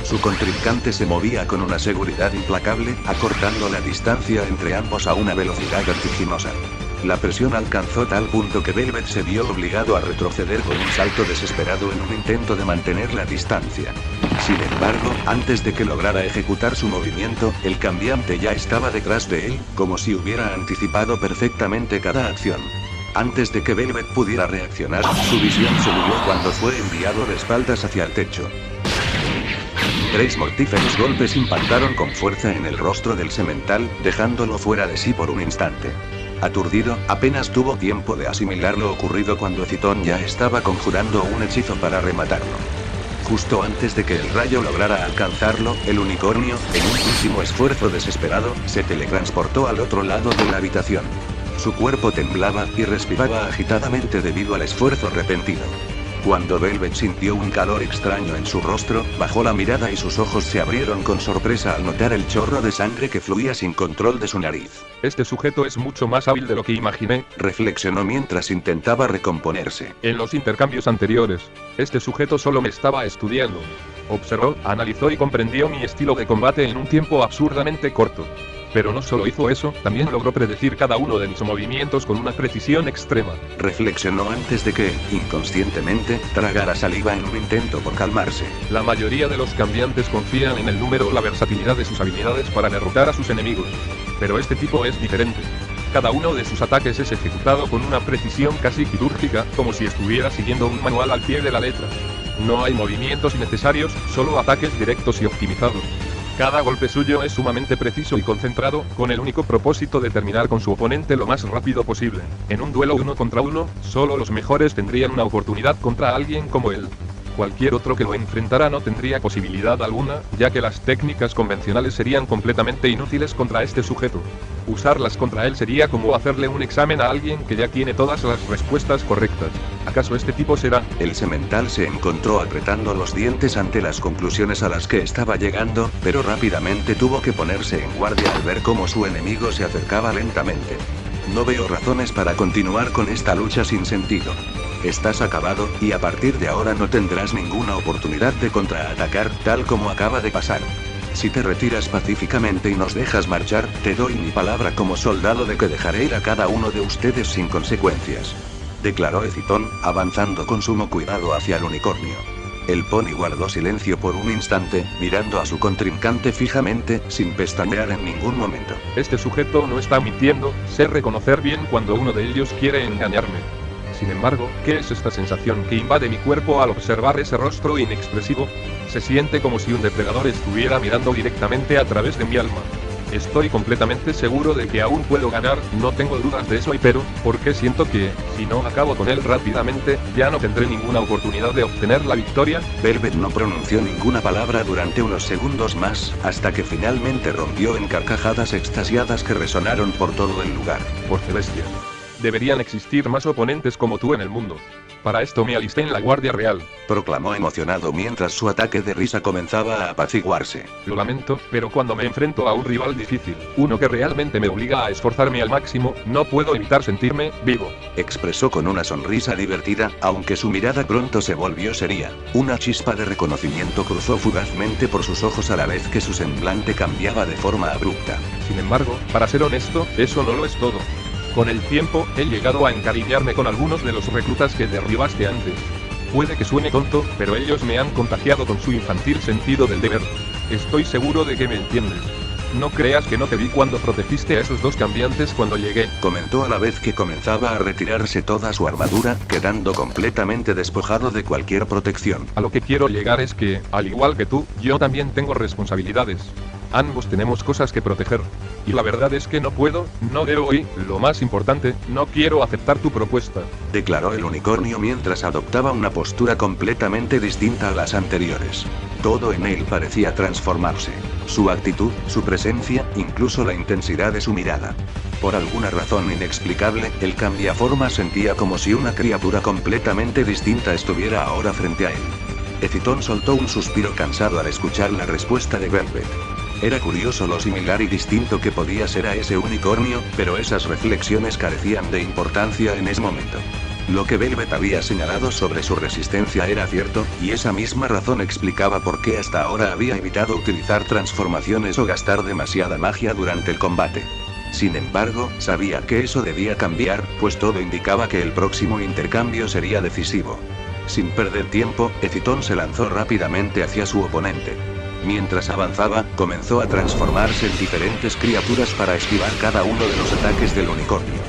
Su contrincante se movía con una seguridad implacable, acortando la distancia entre ambos a una velocidad vertiginosa. La presión alcanzó tal punto que Velvet se vio obligado a retroceder con un salto desesperado en un intento de mantener la distancia. Sin embargo, antes de que lograra ejecutar su movimiento, el cambiante ya estaba detrás de él, como si hubiera anticipado perfectamente cada acción. Antes de que Velvet pudiera reaccionar, su visión se nubló cuando fue enviado de espaldas hacia el techo. 3 mortíferos golpes impactaron con fuerza en el rostro del semental, dejándolo fuera de sí por un instante. Aturdido, apenas tuvo tiempo de asimilar lo ocurrido cuando Citón ya estaba conjurando un hechizo para rematarlo. Justo antes de que el rayo lograra alcanzarlo, el unicornio, en un último esfuerzo desesperado, se teletransportó al otro lado de la habitación. Su cuerpo temblaba y respiraba agitadamente debido al esfuerzo repentino. Cuando Velvet sintió un calor extraño en su rostro, bajó la mirada y sus ojos se abrieron con sorpresa al notar el chorro de sangre que fluía sin control de su nariz. Este sujeto es mucho más hábil de lo que imaginé, reflexionó mientras intentaba recomponerse. En los intercambios anteriores, este sujeto solo me estaba estudiando. Observó, analizó y comprendió mi estilo de combate en un tiempo absurdamente corto. Pero no solo hizo eso, también logró predecir cada uno de mis movimientos con una precisión extrema. Reflexionó antes de que, inconscientemente, tragara saliva en un intento por calmarse. La mayoría de los cambiantes confían en el número o la versatilidad de sus habilidades para derrotar a sus enemigos. Pero este tipo es diferente. Cada uno de sus ataques es ejecutado con una precisión casi quirúrgica, como si estuviera siguiendo un manual al pie de la letra. No hay movimientos innecesarios, solo ataques directos y optimizados. Cada golpe suyo es sumamente preciso y concentrado, con el único propósito de terminar con su oponente lo más rápido posible. En un duelo 1 contra 1, solo los mejores tendrían una oportunidad contra alguien como él. Cualquier otro que lo enfrentara no tendría posibilidad alguna, ya que las técnicas convencionales serían completamente inútiles contra este sujeto. Usarlas contra él sería como hacerle un examen a alguien que ya tiene todas las respuestas correctas. ¿Acaso este tipo será? El semental se encontró apretando los dientes ante las conclusiones a las que estaba llegando, pero rápidamente tuvo que ponerse en guardia al ver cómo su enemigo se acercaba lentamente. No veo razones para continuar con esta lucha sin sentido. Estás acabado, y a partir de ahora no tendrás ninguna oportunidad de contraatacar, tal como acaba de pasar. Si te retiras pacíficamente y nos dejas marchar, te doy mi palabra como soldado de que dejaré ir a cada uno de ustedes sin consecuencias. Declaró Citón, avanzando con sumo cuidado hacia el unicornio. El pony guardó silencio por un instante, mirando a su contrincante fijamente, sin pestañear en ningún momento. Este sujeto no está mintiendo, sé reconocer bien cuando uno de ellos quiere engañarme. Sin embargo, ¿qué es esta sensación que invade mi cuerpo al observar ese rostro inexpresivo? Se siente como si un depredador estuviera mirando directamente a través de mi alma. Estoy completamente seguro de que aún puedo ganar, no tengo dudas de eso, pero, ¿por qué siento que, si no acabo con él rápidamente, ya no tendré ninguna oportunidad de obtener la victoria? Velvet no pronunció ninguna palabra durante unos segundos más, hasta que finalmente rompió en carcajadas extasiadas que resonaron por todo el lugar. Por celestia. Deberían existir más oponentes como tú en el mundo. Para esto me alisté en la Guardia Real. Proclamó emocionado mientras su ataque de risa comenzaba a apaciguarse. Lo lamento, pero cuando me enfrento a un rival difícil, uno que realmente me obliga a esforzarme al máximo, no puedo evitar sentirme vivo. Expresó con una sonrisa divertida, aunque su mirada pronto se volvió seria. Una chispa de reconocimiento cruzó fugazmente por sus ojos a la vez que su semblante cambiaba de forma abrupta. Sin embargo, para ser honesto, eso no lo es todo. Con el tiempo, he llegado a encariñarme con algunos de los reclutas que derribaste antes. Puede que suene tonto, pero ellos me han contagiado con su infantil sentido del deber. Estoy seguro de que me entiendes. No creas que no te vi cuando protegiste a esos dos cambiantes cuando llegué. Comentó a la vez que comenzaba a retirarse toda su armadura, quedando completamente despojado de cualquier protección. A lo que quiero llegar es que, al igual que tú, yo también tengo responsabilidades. Ambos tenemos cosas que proteger. Y la verdad es que no puedo, no debo y, lo más importante, no quiero aceptar tu propuesta. Declaró el unicornio mientras adoptaba una postura completamente distinta a las anteriores. Todo en él parecía transformarse. Su actitud, su presencia, incluso la intensidad de su mirada. Por alguna razón inexplicable, el cambiaformas sentía como si una criatura completamente distinta estuviera ahora frente a él. Ecitón soltó un suspiro cansado al escuchar la respuesta de Velvet. Era curioso lo similar y distinto que podía ser a ese unicornio, pero esas reflexiones carecían de importancia en ese momento. Lo que Velvet había señalado sobre su resistencia era cierto, y esa misma razón explicaba por qué hasta ahora había evitado utilizar transformaciones o gastar demasiada magia durante el combate. Sin embargo, sabía que eso debía cambiar, pues todo indicaba que el próximo intercambio sería decisivo. Sin perder tiempo, Ecitón se lanzó rápidamente hacia su oponente. Mientras avanzaba, comenzó a transformarse en diferentes criaturas para esquivar cada uno de los ataques del unicornio.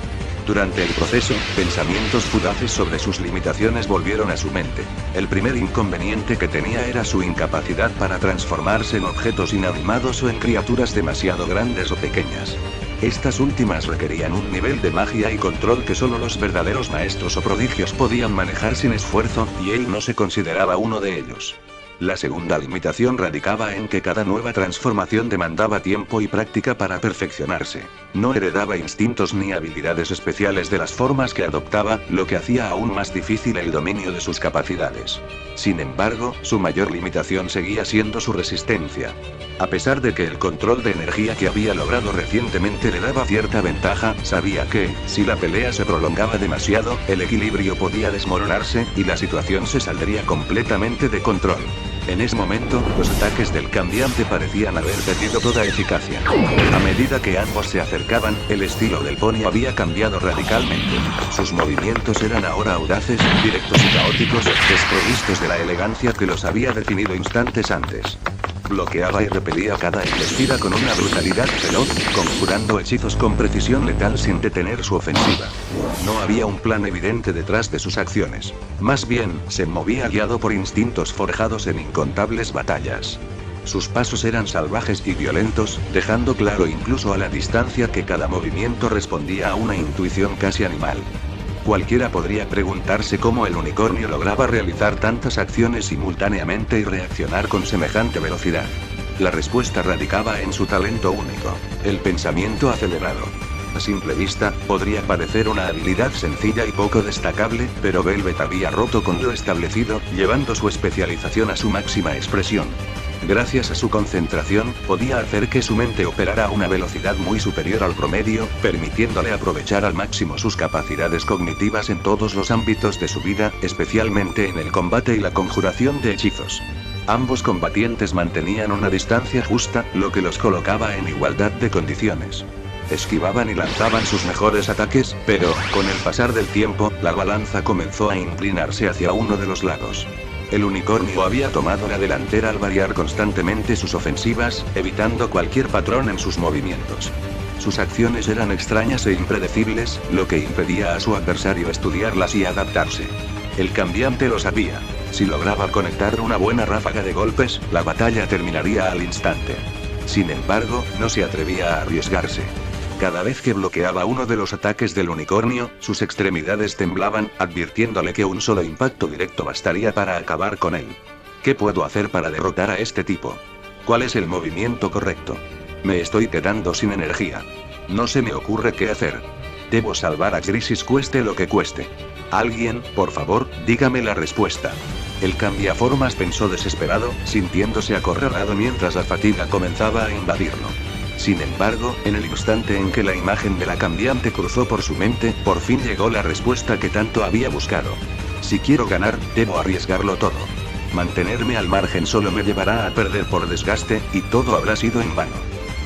Durante el proceso, pensamientos fugaces sobre sus limitaciones volvieron a su mente. El primer inconveniente que tenía era su incapacidad para transformarse en objetos inanimados o en criaturas demasiado grandes o pequeñas. Estas últimas requerían un nivel de magia y control que solo los verdaderos maestros o prodigios podían manejar sin esfuerzo, y él no se consideraba uno de ellos. La segunda limitación radicaba en que cada nueva transformación demandaba tiempo y práctica para perfeccionarse. No heredaba instintos ni habilidades especiales de las formas que adoptaba, lo que hacía aún más difícil el dominio de sus capacidades. Sin embargo, su mayor limitación seguía siendo su resistencia. A pesar de que el control de energía que había logrado recientemente le daba cierta ventaja, sabía que, si la pelea se prolongaba demasiado, el equilibrio podía desmoronarse, y la situación se saldría completamente de control. En ese momento, los ataques del cambiante parecían haber perdido toda eficacia. A medida que ambos se acercaban, el estilo del pony había cambiado radicalmente. Sus movimientos eran ahora audaces, directos y caóticos, desprovistos de la elegancia que los había definido instantes antes. Bloqueaba y repelía cada embestida con una brutalidad feroz, conjurando hechizos con precisión letal sin detener su ofensiva. No había un plan evidente detrás de sus acciones. Más bien, se movía guiado por instintos forjados en incontables batallas. Sus pasos eran salvajes y violentos, dejando claro incluso a la distancia que cada movimiento respondía a una intuición casi animal. Cualquiera podría preguntarse cómo el unicornio lograba realizar tantas acciones simultáneamente y reaccionar con semejante velocidad. La respuesta radicaba en su talento único, el pensamiento acelerado. A simple vista, podría parecer una habilidad sencilla y poco destacable, pero Velvet había roto con lo establecido, llevando su especialización a su máxima expresión. Gracias a su concentración, podía hacer que su mente operara a una velocidad muy superior al promedio, permitiéndole aprovechar al máximo sus capacidades cognitivas en todos los ámbitos de su vida, especialmente en el combate y la conjuración de hechizos. Ambos combatientes mantenían una distancia justa, lo que los colocaba en igualdad de condiciones. Esquivaban y lanzaban sus mejores ataques, pero, con el pasar del tiempo, la balanza comenzó a inclinarse hacia uno de los lados. El unicornio había tomado la delantera al variar constantemente sus ofensivas, evitando cualquier patrón en sus movimientos. Sus acciones eran extrañas e impredecibles, lo que impedía a su adversario estudiarlas y adaptarse. El cambiante lo sabía. Si lograba conectar una buena ráfaga de golpes, la batalla terminaría al instante. Sin embargo, no se atrevía a arriesgarse. Cada vez que bloqueaba uno de los ataques del unicornio, sus extremidades temblaban, advirtiéndole que un solo impacto directo bastaría para acabar con él. ¿Qué puedo hacer para derrotar a este tipo? ¿Cuál es el movimiento correcto? Me estoy quedando sin energía. No se me ocurre qué hacer. Debo salvar a Crisis cueste lo que cueste. Alguien, por favor, dígame la respuesta. El cambiaformas pensó desesperado, sintiéndose acorralado mientras la fatiga comenzaba a invadirlo. Sin embargo, en el instante en que la imagen de la cambiante cruzó por su mente, por fin llegó la respuesta que tanto había buscado. Si quiero ganar, debo arriesgarlo todo. Mantenerme al margen solo me llevará a perder por desgaste, y todo habrá sido en vano.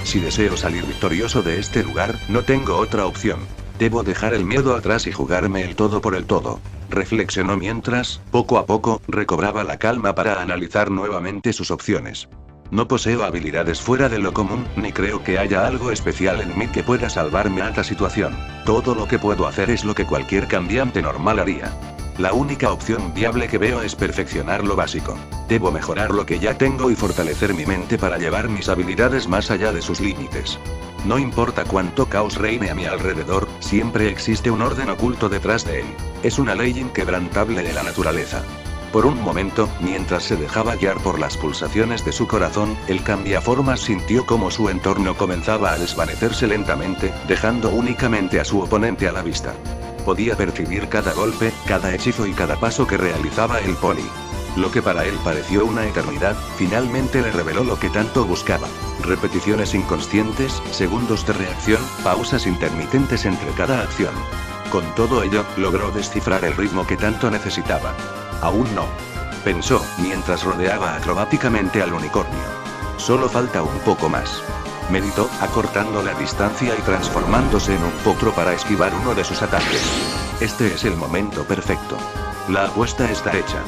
Si deseo salir victorioso de este lugar, no tengo otra opción. Debo dejar el miedo atrás y jugarme el todo por el todo. Reflexionó mientras, poco a poco, recobraba la calma para analizar nuevamente sus opciones. No poseo habilidades fuera de lo común, ni creo que haya algo especial en mí que pueda salvarme a esta situación. Todo lo que puedo hacer es lo que cualquier cambiante normal haría. La única opción viable que veo es perfeccionar lo básico. Debo mejorar lo que ya tengo y fortalecer mi mente para llevar mis habilidades más allá de sus límites. No importa cuánto caos reine a mi alrededor, siempre existe un orden oculto detrás de él. Es una ley inquebrantable de la naturaleza. Por un momento, mientras se dejaba guiar por las pulsaciones de su corazón, el cambiaformas sintió como su entorno comenzaba a desvanecerse lentamente, dejando únicamente a su oponente a la vista. Podía percibir cada golpe, cada hechizo y cada paso que realizaba el poli. Lo que para él pareció una eternidad, finalmente le reveló lo que tanto buscaba. Repeticiones inconscientes, segundos de reacción, pausas intermitentes entre cada acción. Con todo ello, logró descifrar el ritmo que tanto necesitaba. Aún no. Pensó, mientras rodeaba acrobáticamente al unicornio. Solo falta un poco más. Meditó, acortando la distancia y transformándose en un potro para esquivar uno de sus ataques. Este es el momento perfecto. La apuesta está hecha.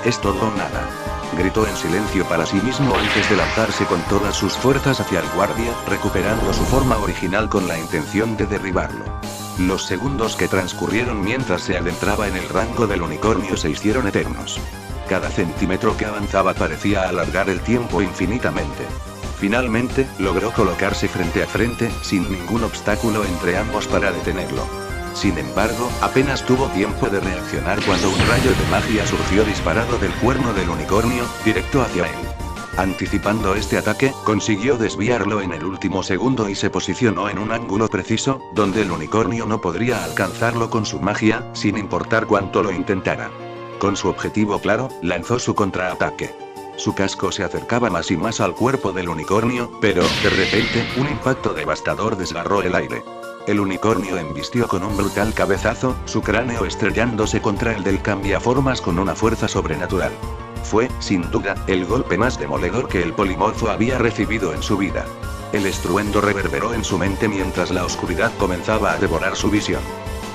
Es todo o nada. Gritó en silencio para sí mismo antes de lanzarse con todas sus fuerzas hacia el guardia, recuperando su forma original con la intención de derribarlo. Los segundos que transcurrieron mientras se adentraba en el rango del unicornio se hicieron eternos. Cada centímetro que avanzaba parecía alargar el tiempo infinitamente. Finalmente, logró colocarse frente a frente, sin ningún obstáculo entre ambos para detenerlo. Sin embargo, apenas tuvo tiempo de reaccionar cuando un rayo de magia surgió disparado del cuerno del unicornio, directo hacia él. Anticipando este ataque, consiguió desviarlo en el último segundo y se posicionó en un ángulo preciso, donde el unicornio no podría alcanzarlo con su magia, sin importar cuánto lo intentara. Con su objetivo claro, lanzó su contraataque. Su casco se acercaba más y más al cuerpo del unicornio, pero, de repente, un impacto devastador desgarró el aire. El unicornio embistió con un brutal cabezazo, su cráneo estrellándose contra el del cambiaformas con una fuerza sobrenatural. Fue, sin duda, el golpe más demoledor que el polimorfo había recibido en su vida. El estruendo reverberó en su mente mientras la oscuridad comenzaba a devorar su visión.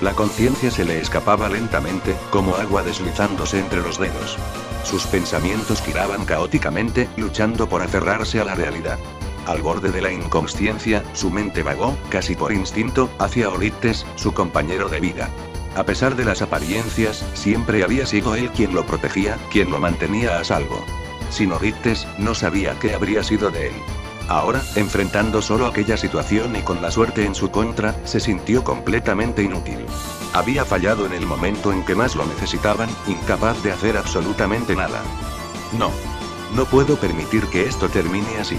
La conciencia se le escapaba lentamente, como agua deslizándose entre los dedos. Sus pensamientos giraban caóticamente, luchando por aferrarse a la realidad. Al borde de la inconsciencia, su mente vagó, casi por instinto, hacia Oryctes, su compañero de vida. A pesar de las apariencias, siempre había sido él quien lo protegía, quien lo mantenía a salvo. Sin Oryctes, no sabía qué habría sido de él. Ahora, enfrentando solo aquella situación y con la suerte en su contra, se sintió completamente inútil. Había fallado en el momento en que más lo necesitaban, incapaz de hacer absolutamente nada. No. No puedo permitir que esto termine así.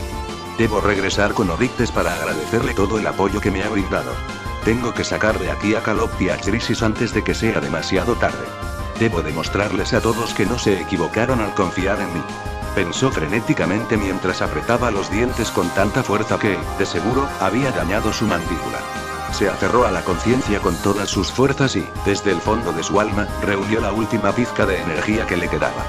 Debo regresar con Oryctes para agradecerle todo el apoyo que me ha brindado. Tengo que sacar de aquí a Calop y a Chrysis antes de que sea demasiado tarde. Debo demostrarles a todos que no se equivocaron al confiar en mí. Pensó frenéticamente mientras apretaba los dientes con tanta fuerza que, de seguro, había dañado su mandíbula. Se aferró a la conciencia con todas sus fuerzas y, desde el fondo de su alma, reunió la última pizca de energía que le quedaba.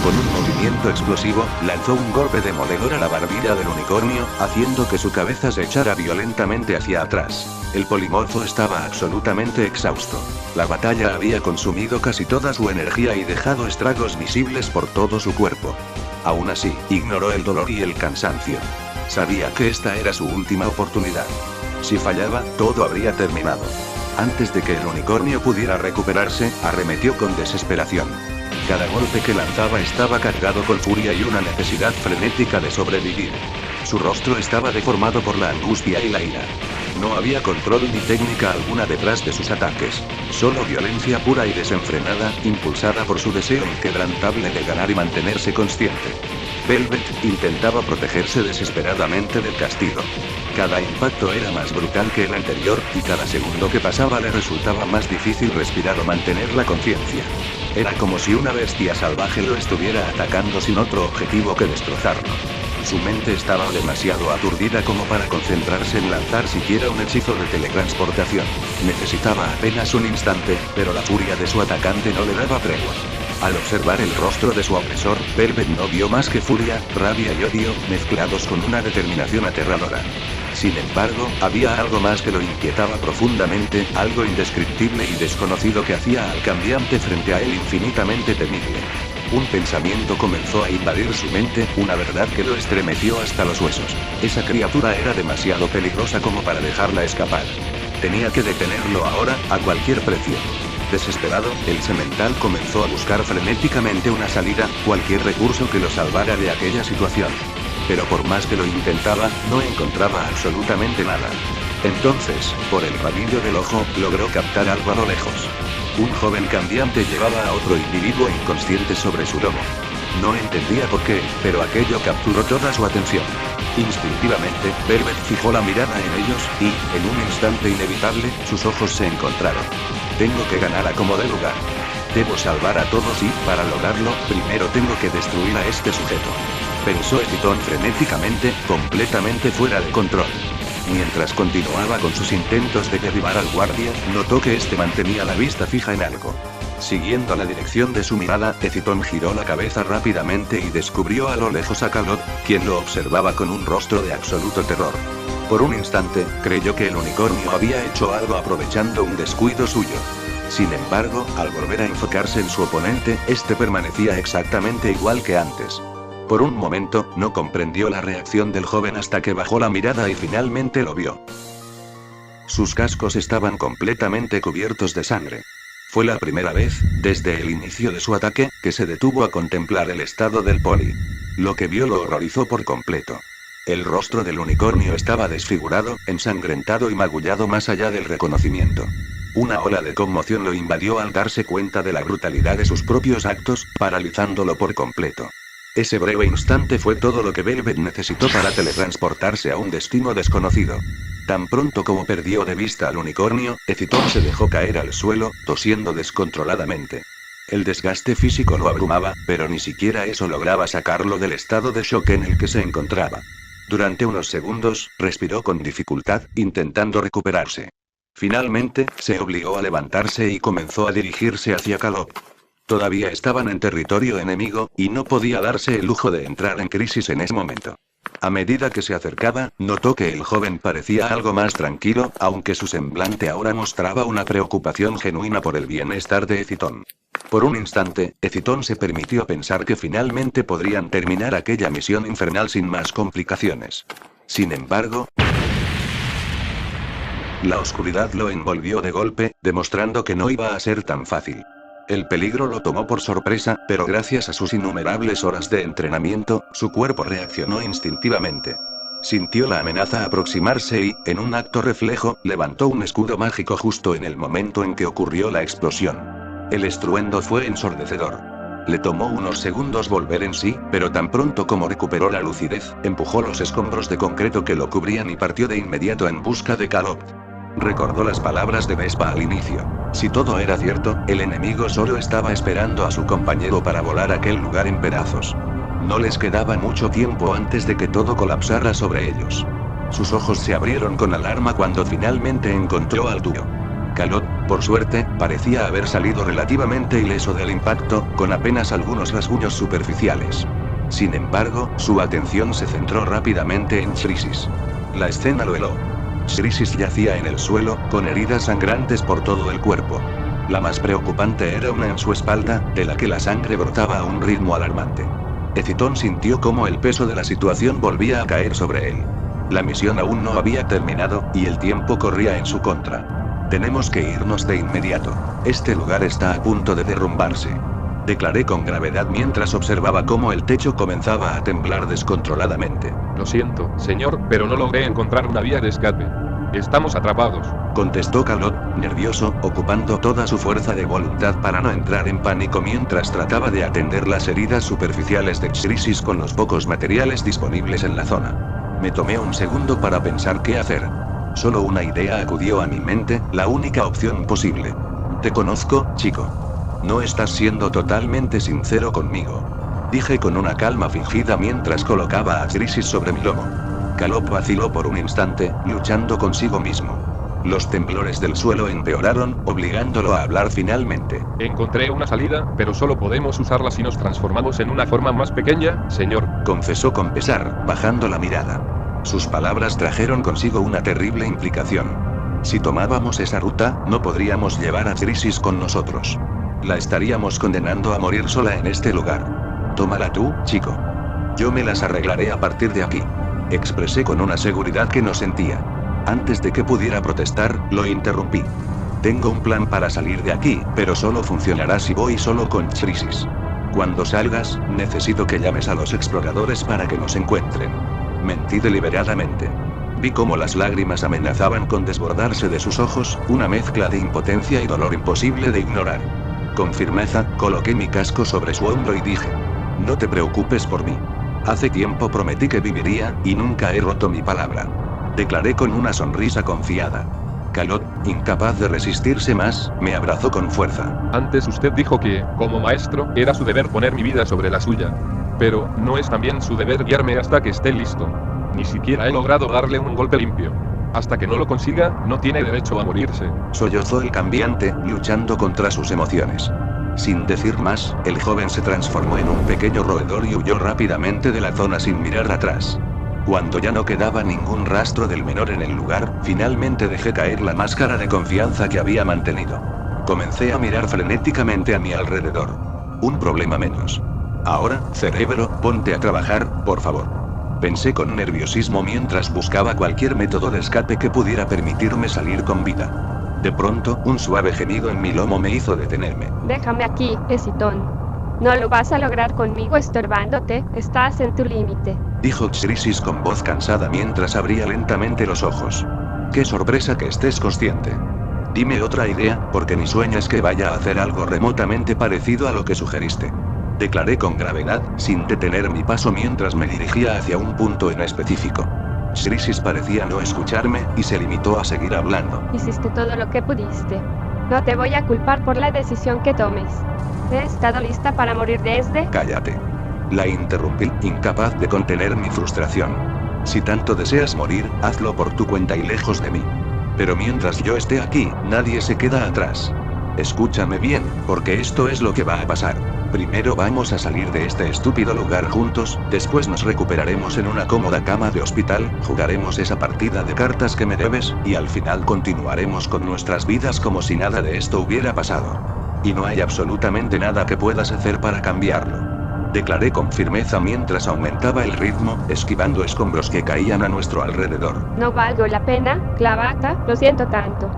Con un movimiento explosivo, lanzó un golpe demoledor a la barbilla del unicornio, haciendo que su cabeza se echara violentamente hacia atrás. El polimorfo estaba absolutamente exhausto. La batalla había consumido casi toda su energía y dejado estragos visibles por todo su cuerpo. Aún así, ignoró el dolor y el cansancio. Sabía que esta era su última oportunidad. Si fallaba, todo habría terminado. Antes de que el unicornio pudiera recuperarse, arremetió con desesperación. Cada golpe que lanzaba estaba cargado con furia y una necesidad frenética de sobrevivir. Su rostro estaba deformado por la angustia y la ira. No había control ni técnica alguna detrás de sus ataques. Solo violencia pura y desenfrenada, impulsada por su deseo inquebrantable de ganar y mantenerse consciente. Velvet intentaba protegerse desesperadamente del castigo. Cada impacto era más brutal que el anterior, y cada segundo que pasaba le resultaba más difícil respirar o mantener la conciencia. Era como si una bestia salvaje lo estuviera atacando sin otro objetivo que destrozarlo. Su mente estaba demasiado aturdida como para concentrarse en lanzar siquiera un hechizo de teletransportación. Necesitaba apenas un instante, pero la furia de su atacante no le daba tregua. Al observar el rostro de su opresor, Velvet no vio más que furia, rabia y odio, mezclados con una determinación aterradora. Sin embargo, había algo más que lo inquietaba profundamente, algo indescriptible y desconocido que hacía al cambiante frente a él infinitamente temible. Un pensamiento comenzó a invadir su mente, una verdad que lo estremeció hasta los huesos. Esa criatura era demasiado peligrosa como para dejarla escapar. Tenía que detenerlo ahora, a cualquier precio. Desesperado, el semental comenzó a buscar frenéticamente una salida, cualquier recurso que lo salvara de aquella situación. Pero por más que lo intentaba, no encontraba absolutamente nada. Entonces, por el rabillo del ojo, logró captar algo a lo lejos. Un joven cambiante llevaba a otro individuo inconsciente sobre su lomo. No entendía por qué, pero aquello capturó toda su atención. Instintivamente, Velvet fijó la mirada en ellos, y, en un instante inevitable, sus ojos se encontraron. Tengo que ganar a como dé lugar. Debo salvar a todos y, para lograrlo, primero tengo que destruir a este sujeto. Pensó Estiton frenéticamente, completamente fuera de control. Mientras continuaba con sus intentos de derribar al guardia, notó que este mantenía la vista fija en algo. Siguiendo la dirección de su mirada, Estiton giró la cabeza rápidamente y descubrió a lo lejos a Calot, quien lo observaba con un rostro de absoluto terror. Por un instante, creyó que el unicornio había hecho algo aprovechando un descuido suyo. Sin embargo, al volver a enfocarse en su oponente, este permanecía exactamente igual que antes. Por un momento, no comprendió la reacción del joven hasta que bajó la mirada y finalmente lo vio. Sus cascos estaban completamente cubiertos de sangre. Fue la primera vez, desde el inicio de su ataque, que se detuvo a contemplar el estado del poli. Lo que vio lo horrorizó por completo. El rostro del unicornio estaba desfigurado, ensangrentado y magullado más allá del reconocimiento. Una ola de conmoción lo invadió al darse cuenta de la brutalidad de sus propios actos, paralizándolo por completo. Ese breve instante fue todo lo que Velvet necesitó para teletransportarse a un destino desconocido. Tan pronto como perdió de vista al unicornio, Estiton se dejó caer al suelo, tosiendo descontroladamente. El desgaste físico lo abrumaba, pero ni siquiera eso lograba sacarlo del estado de shock en el que se encontraba. Durante unos segundos, respiró con dificultad, intentando recuperarse. Finalmente, se obligó a levantarse y comenzó a dirigirse hacia Calot. Todavía estaban en territorio enemigo, y no podía darse el lujo de entrar en crisis en ese momento. A medida que se acercaba, notó que el joven parecía algo más tranquilo, aunque su semblante ahora mostraba una preocupación genuina por el bienestar de Estiton. Por un instante, Estiton se permitió pensar que finalmente podrían terminar aquella misión infernal sin más complicaciones. Sin embargo, la oscuridad lo envolvió de golpe, demostrando que no iba a ser tan fácil. El peligro lo tomó por sorpresa, pero gracias a sus innumerables horas de entrenamiento, su cuerpo reaccionó instintivamente. Sintió la amenaza aproximarse y, en un acto reflejo, levantó un escudo mágico justo en el momento en que ocurrió la explosión. El estruendo fue ensordecedor. Le tomó unos segundos volver en sí, pero tan pronto como recuperó la lucidez, empujó los escombros de concreto que lo cubrían y partió de inmediato en busca de Calot. Recordó las palabras de Vespa al inicio. Si todo era cierto, el enemigo solo estaba esperando a su compañero para volar aquel lugar en pedazos. No les quedaba mucho tiempo antes de que todo colapsara sobre ellos. Sus ojos se abrieron con alarma cuando finalmente encontró al dúo. Calot, por suerte, parecía haber salido relativamente ileso del impacto, con apenas algunos rasguños superficiales. Sin embargo, su atención se centró rápidamente en Chrysis. La escena lo heló. Chrysis yacía en el suelo, con heridas sangrantes por todo el cuerpo. La más preocupante era una en su espalda, de la que la sangre brotaba a un ritmo alarmante. Estiton sintió cómo el peso de la situación volvía a caer sobre él. La misión aún no había terminado, y el tiempo corría en su contra. Tenemos que irnos de inmediato. Este lugar está a punto de derrumbarse. Declaré con gravedad mientras observaba cómo el techo comenzaba a temblar descontroladamente. Lo siento, señor, pero no logré encontrar una vía de escape. Estamos atrapados. contestó Calot, nervioso, ocupando toda su fuerza de voluntad para no entrar en pánico mientras trataba de atender las heridas superficiales de Xrisis con los pocos materiales disponibles en la zona. Me tomé un segundo para pensar qué hacer. Solo una idea acudió a mi mente, la única opción posible. Te conozco, chico. No estás siendo totalmente sincero conmigo. Dije con una calma fingida mientras colocaba a Xrisis sobre mi lomo. Calot vaciló por un instante, luchando consigo mismo. Los temblores del suelo empeoraron, obligándolo a hablar finalmente. Encontré una salida, pero solo podemos usarla si nos transformamos en una forma más pequeña, señor. Confesó con pesar, bajando la mirada. Sus palabras trajeron consigo una terrible implicación. Si tomábamos esa ruta, no podríamos llevar a Xrisis con nosotros. La estaríamos condenando a morir sola en este lugar. Tómala tú, chico. Yo me las arreglaré a partir de aquí. Expresé con una seguridad que no sentía. Antes de que pudiera protestar, lo interrumpí. Tengo un plan para salir de aquí, pero solo funcionará si voy solo con Xrisis. Cuando salgas, necesito que llames a los exploradores para que nos encuentren. Mentí deliberadamente. Vi cómo las lágrimas amenazaban con desbordarse de sus ojos, una mezcla de impotencia y dolor imposible de ignorar. Con firmeza, coloqué mi casco sobre su hombro y dije: no te preocupes por mí. Hace tiempo prometí que viviría, y nunca he roto mi palabra. Declaré con una sonrisa confiada. Calot, incapaz de resistirse más, me abrazó con fuerza. Antes usted dijo que, como maestro, era su deber poner mi vida sobre la suya. Pero, ¿no es también su deber guiarme hasta que esté listo? Ni siquiera he logrado darle un golpe limpio. Hasta que no lo consiga, no tiene derecho a morirse. Sollozó el cambiante, luchando contra sus emociones. Sin decir más, el joven se transformó en un pequeño roedor y huyó rápidamente de la zona sin mirar atrás. Cuando ya no quedaba ningún rastro del menor en el lugar, finalmente dejé caer la máscara de confianza que había mantenido. Comencé a mirar frenéticamente a mi alrededor. Un problema menos. Ahora, cerebro, ponte a trabajar, por favor. Pensé con nerviosismo mientras buscaba cualquier método de escape que pudiera permitirme salir con vida. De pronto, un suave gemido en mi lomo me hizo detenerme. Déjame aquí, Esitón. No lo vas a lograr conmigo estorbándote, estás en tu límite. Dijo Xrisis con voz cansada mientras abría lentamente los ojos. Qué sorpresa que estés consciente. Dime otra idea, porque ni sueñas que vaya a hacer algo remotamente parecido a lo que sugeriste. Declaré con gravedad, sin detener mi paso mientras me dirigía hacia un punto en específico. Xrisis parecía no escucharme, y se limitó a seguir hablando. Hiciste todo lo que pudiste. No te voy a culpar por la decisión que tomes. He estado lista para morir desde... Cállate. La interrumpí, incapaz de contener mi frustración. Si tanto deseas morir, hazlo por tu cuenta y lejos de mí. Pero mientras yo esté aquí, nadie se queda atrás. Escúchame bien, porque esto es lo que va a pasar. Primero vamos a salir de este estúpido lugar juntos, después nos recuperaremos en una cómoda cama de hospital, jugaremos esa partida de cartas que me debes, y al final continuaremos con nuestras vidas como si nada de esto hubiera pasado. Y no hay absolutamente nada que puedas hacer para cambiarlo. Declaré con firmeza mientras aumentaba el ritmo, esquivando escombros que caían a nuestro alrededor. No valgo la pena, Clavata, lo siento tanto.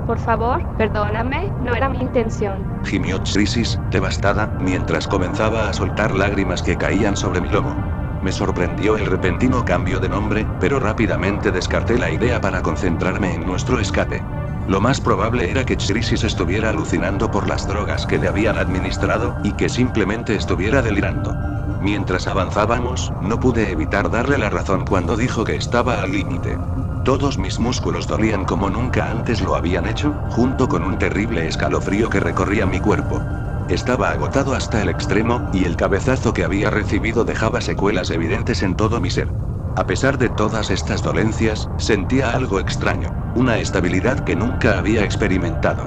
Por favor, perdóname, no era mi intención. Gimió Xrisis, devastada, mientras comenzaba a soltar lágrimas que caían sobre mi lomo. Me sorprendió el repentino cambio de nombre, pero rápidamente descarté la idea para concentrarme en nuestro escape. Lo más probable era que Xrisis estuviera alucinando por las drogas que le habían administrado, y que simplemente estuviera delirando. Mientras avanzábamos, no pude evitar darle la razón cuando dijo que estaba al límite. Todos mis músculos dolían como nunca antes lo habían hecho, junto con un terrible escalofrío que recorría mi cuerpo. Estaba agotado hasta el extremo, y el cabezazo que había recibido dejaba secuelas evidentes en todo mi ser. A pesar de todas estas dolencias, sentía algo extraño, una estabilidad que nunca había experimentado.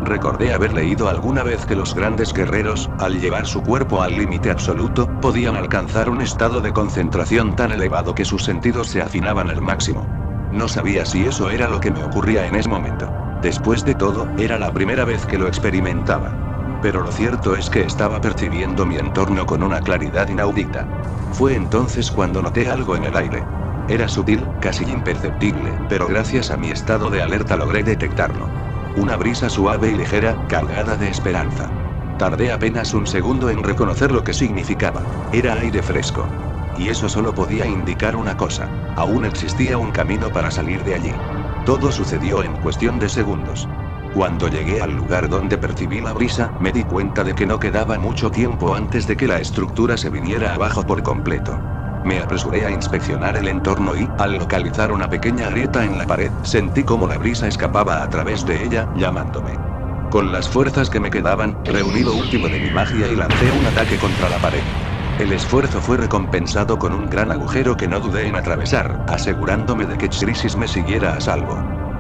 Recordé haber leído alguna vez que los grandes guerreros, al llevar su cuerpo al límite absoluto, podían alcanzar un estado de concentración tan elevado que sus sentidos se afinaban al máximo. No sabía si eso era lo que me ocurría en ese momento. Después de todo, era la primera vez que lo experimentaba. Pero lo cierto es que estaba percibiendo mi entorno con una claridad inaudita. Fue entonces cuando noté algo en el aire. Era sutil, casi imperceptible, pero gracias a mi estado de alerta logré detectarlo. Una brisa suave y ligera, cargada de esperanza. Tardé apenas un segundo en reconocer lo que significaba. Era aire fresco. Y eso solo podía indicar una cosa: aún existía un camino para salir de allí. Todo sucedió en cuestión de segundos. Cuando llegué al lugar donde percibí la brisa, me di cuenta de que no quedaba mucho tiempo antes de que la estructura se viniera abajo por completo. Me apresuré a inspeccionar el entorno y, al localizar una pequeña grieta en la pared, sentí como la brisa escapaba a través de ella, llamándome. Con las fuerzas que me quedaban, reuní lo último de mi magia y lancé un ataque contra la pared. El esfuerzo fue recompensado con un gran agujero que no dudé en atravesar, asegurándome de que Chrysis me siguiera a salvo.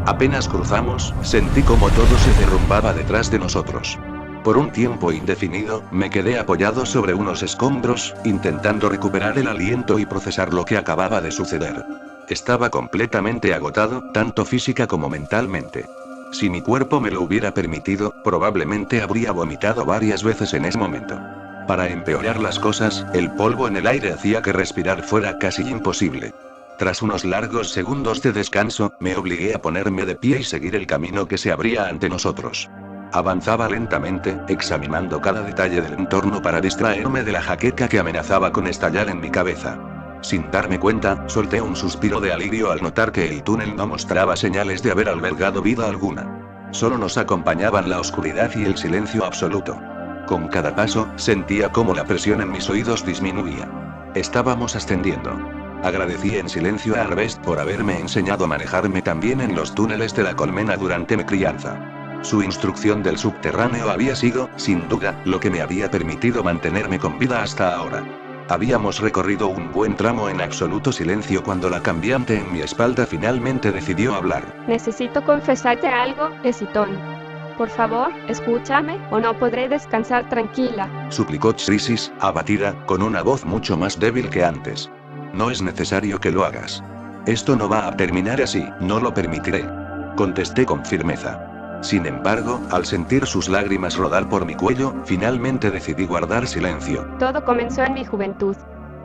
Apenas cruzamos, sentí como todo se derrumbaba detrás de nosotros. Por un tiempo indefinido, me quedé apoyado sobre unos escombros, intentando recuperar el aliento y procesar lo que acababa de suceder. Estaba completamente agotado, tanto física como mentalmente. Si mi cuerpo me lo hubiera permitido, probablemente habría vomitado varias veces en ese momento. Para empeorar las cosas, el polvo en el aire hacía que respirar fuera casi imposible. Tras unos largos segundos de descanso, me obligué a ponerme de pie y seguir el camino que se abría ante nosotros. Avanzaba lentamente, examinando cada detalle del entorno para distraerme de la jaqueca que amenazaba con estallar en mi cabeza. Sin darme cuenta, solté un suspiro de alivio al notar que el túnel no mostraba señales de haber albergado vida alguna. Solo nos acompañaban la oscuridad y el silencio absoluto. Con cada paso, sentía cómo la presión en mis oídos disminuía. Estábamos ascendiendo. Agradecí en silencio a Harvest por haberme enseñado a manejarme también en los túneles de la colmena durante mi crianza. Su instrucción del subterráneo había sido, sin duda, lo que me había permitido mantenerme con vida hasta ahora. Habíamos recorrido un buen tramo en absoluto silencio cuando la cambiante en mi espalda finalmente decidió hablar. Necesito confesarte algo, Esitón. Por favor, escúchame, o no podré descansar tranquila. Suplicó Chrysis, abatida, con una voz mucho más débil que antes. No es necesario que lo hagas. Esto no va a terminar así, no lo permitiré. Contesté con firmeza. Sin embargo, al sentir sus lágrimas rodar por mi cuello, finalmente decidí guardar silencio. Todo comenzó en mi juventud.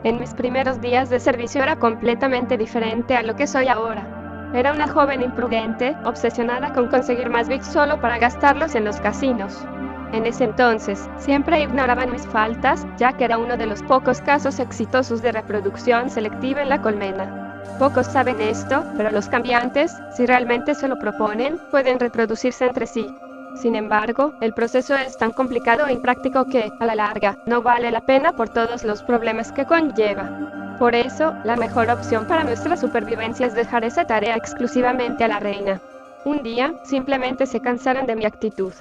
En mis primeros días de servicio era completamente diferente a lo que soy ahora. Era una joven imprudente, obsesionada con conseguir más bits solo para gastarlos en los casinos. En ese entonces, siempre ignoraban mis faltas, ya que era uno de los pocos casos exitosos de reproducción selectiva en la colmena. Pocos saben esto, pero los cambiantes, si realmente se lo proponen, pueden reproducirse entre sí. Sin embargo, el proceso es tan complicado e impráctico que, a la larga, no vale la pena por todos los problemas que conlleva. Por eso, la mejor opción para nuestra supervivencia es dejar esa tarea exclusivamente a la reina. Un día, simplemente se cansaron de mi actitud.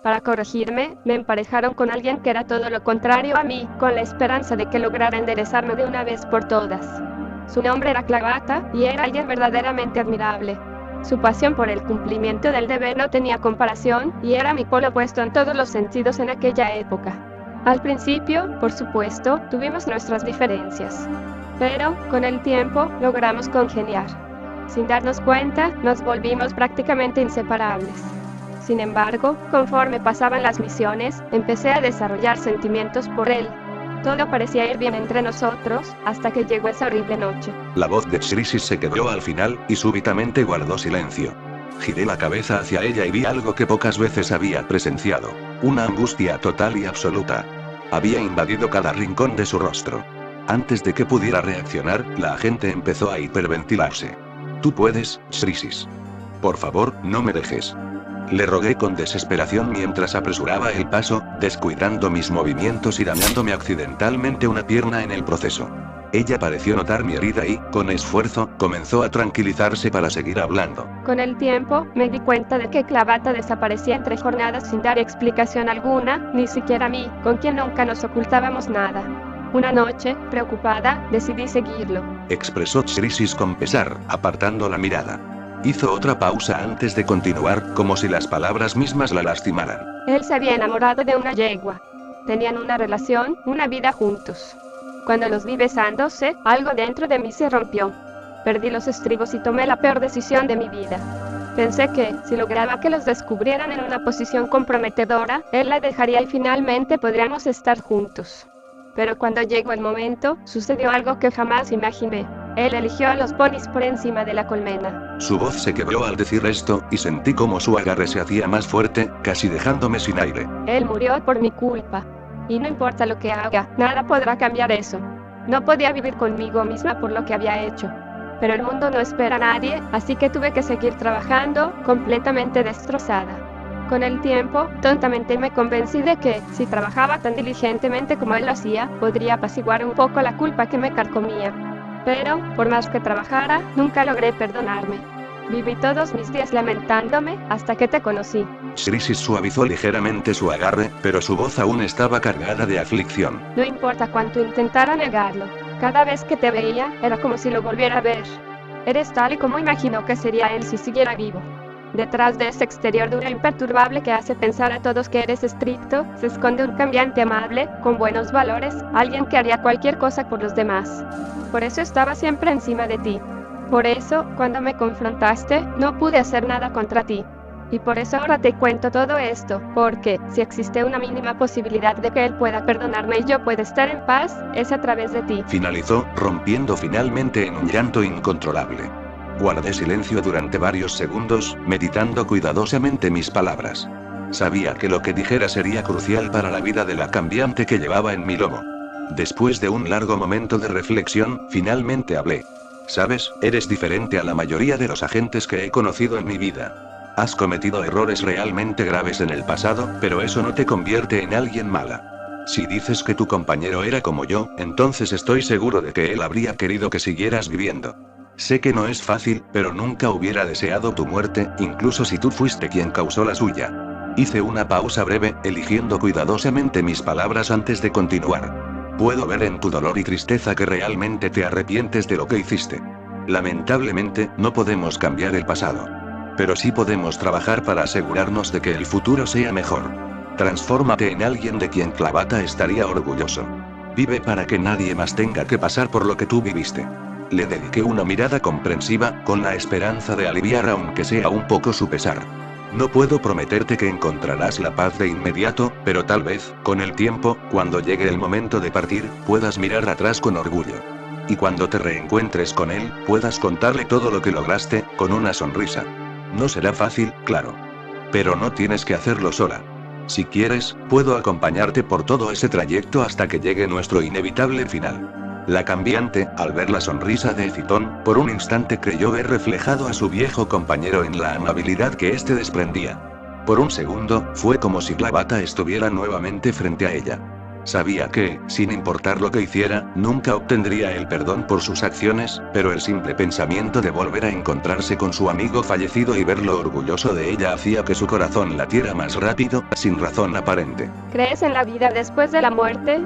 Para corregirme, me emparejaron con alguien que era todo lo contrario a mí, con la esperanza de que lograra enderezarme de una vez por todas. Su nombre era Clavata, y era alguien verdaderamente admirable. Su pasión por el cumplimiento del deber no tenía comparación, y era mi polo opuesto en todos los sentidos en aquella época. Al principio, por supuesto, tuvimos nuestras diferencias. Pero, con el tiempo, logramos congeniar. Sin darnos cuenta, nos volvimos prácticamente inseparables. Sin embargo, conforme pasaban las misiones, empecé a desarrollar sentimientos por él. Todo parecía ir bien entre nosotros, hasta que llegó esa horrible noche. La voz de Chrysis se quebró al final, y súbitamente guardó silencio. Giré la cabeza hacia ella y vi algo que pocas veces había presenciado. Una angustia total y absoluta. Había invadido cada rincón de su rostro. Antes de que pudiera reaccionar, la agente empezó a hiperventilarse. Tú puedes, Chrysis. Por favor, no me dejes. Le rogué con desesperación mientras apresuraba el paso, descuidando mis movimientos y dañándome accidentalmente una pierna en el proceso. Ella pareció notar mi herida y, con esfuerzo, comenzó a tranquilizarse para seguir hablando. Con el tiempo, me di cuenta de que Clavata desaparecía entre jornadas sin dar explicación alguna, ni siquiera a mí, con quien nunca nos ocultábamos nada. Una noche, preocupada, decidí seguirlo. Expresó Chrysis con pesar, apartando la mirada. Hizo otra pausa antes de continuar, como si las palabras mismas la lastimaran. Él se había enamorado de una yegua. Tenían una relación, una vida juntos. Cuando los vi besándose, algo dentro de mí se rompió. Perdí los estribos y tomé la peor decisión de mi vida. Pensé que, si lograba que los descubrieran en una posición comprometedora, él la dejaría y finalmente podríamos estar juntos. Pero cuando llegó el momento, sucedió algo que jamás imaginé. Él eligió a los ponis por encima de la colmena. Su voz se quebró al decir esto, y sentí como su agarre se hacía más fuerte, casi dejándome sin aire. Él murió por mi culpa. Y no importa lo que haga, nada podrá cambiar eso. No podía vivir conmigo misma por lo que había hecho. Pero el mundo no espera a nadie, así que tuve que seguir trabajando, completamente destrozada. Con el tiempo, tontamente me convencí de que, si trabajaba tan diligentemente como él lo hacía, podría apaciguar un poco la culpa que me carcomía. Pero, por más que trabajara, nunca logré perdonarme. Viví todos mis días lamentándome hasta que te conocí. Crisis suavizó ligeramente su agarre, pero su voz aún estaba cargada de aflicción. No importa cuánto intentara negarlo. Cada vez que te veía, era como si lo volviera a ver. Eres tal y como imaginó que sería él si siguiera vivo. Detrás de ese exterior duro e imperturbable que hace pensar a todos que eres estricto, se esconde un cambiante amable, con buenos valores, alguien que haría cualquier cosa por los demás. Por eso estaba siempre encima de ti. Por eso, cuando me confrontaste, no pude hacer nada contra ti. Y por eso ahora te cuento todo esto, porque, si existe una mínima posibilidad de que él pueda perdonarme y yo pueda estar en paz, es a través de ti. Finalizó, rompiendo finalmente en un llanto incontrolable. Guardé silencio durante varios segundos, meditando cuidadosamente mis palabras. Sabía que lo que dijera sería crucial para la vida de la cambiante que llevaba en mi lomo. Después de un largo momento de reflexión, finalmente hablé. Sabes, eres diferente a la mayoría de los agentes que he conocido en mi vida. Has cometido errores realmente graves en el pasado, pero eso no te convierte en alguien mala. Si dices que tu compañero era como yo, entonces estoy seguro de que él habría querido que siguieras viviendo. Sé que no es fácil, pero nunca hubiera deseado tu muerte, incluso si tú fuiste quien causó la suya. Hice una pausa breve, eligiendo cuidadosamente mis palabras antes de continuar. Puedo ver en tu dolor y tristeza que realmente te arrepientes de lo que hiciste. Lamentablemente, no podemos cambiar el pasado. Pero sí podemos trabajar para asegurarnos de que el futuro sea mejor. Transfórmate en alguien de quien Clavata estaría orgulloso. Vive para que nadie más tenga que pasar por lo que tú viviste. Le dediqué una mirada comprensiva, con la esperanza de aliviar aunque sea un poco su pesar. No puedo prometerte que encontrarás la paz de inmediato, pero tal vez, con el tiempo, cuando llegue el momento de partir, puedas mirar atrás con orgullo. Y cuando te reencuentres con él, puedas contarle todo lo que lograste, con una sonrisa. No será fácil, claro. Pero no tienes que hacerlo sola. Si quieres, puedo acompañarte por todo ese trayecto hasta que llegue nuestro inevitable final. La cambiante, al ver la sonrisa de Citón, por un instante creyó ver reflejado a su viejo compañero en la amabilidad que éste desprendía. Por un segundo, fue como si Clavata estuviera nuevamente frente a ella. Sabía que, sin importar lo que hiciera, nunca obtendría el perdón por sus acciones, pero el simple pensamiento de volver a encontrarse con su amigo fallecido y verlo orgulloso de ella hacía que su corazón latiera más rápido, sin razón aparente. ¿Crees en la vida después de la muerte?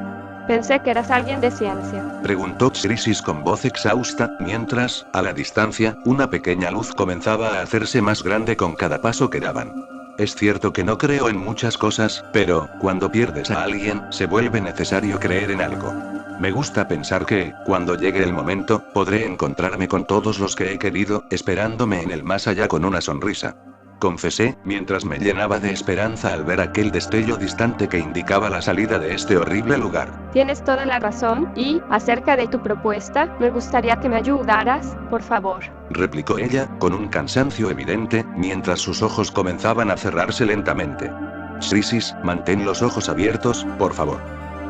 Pensé que eras alguien de ciencia. Preguntó Crisis con voz exhausta, mientras, a la distancia, una pequeña luz comenzaba a hacerse más grande con cada paso que daban. Es cierto que no creo en muchas cosas, pero, cuando pierdes a alguien, se vuelve necesario creer en algo. Me gusta pensar que, cuando llegue el momento, podré encontrarme con todos los que he querido, esperándome en el más allá con una sonrisa. Confesé, mientras me llenaba de esperanza al ver aquel destello distante que indicaba la salida de este horrible lugar. Tienes toda la razón, y, acerca de tu propuesta, me gustaría que me ayudaras, por favor. Replicó ella, con un cansancio evidente, mientras sus ojos comenzaban a cerrarse lentamente. Crisis, mantén los ojos abiertos, por favor.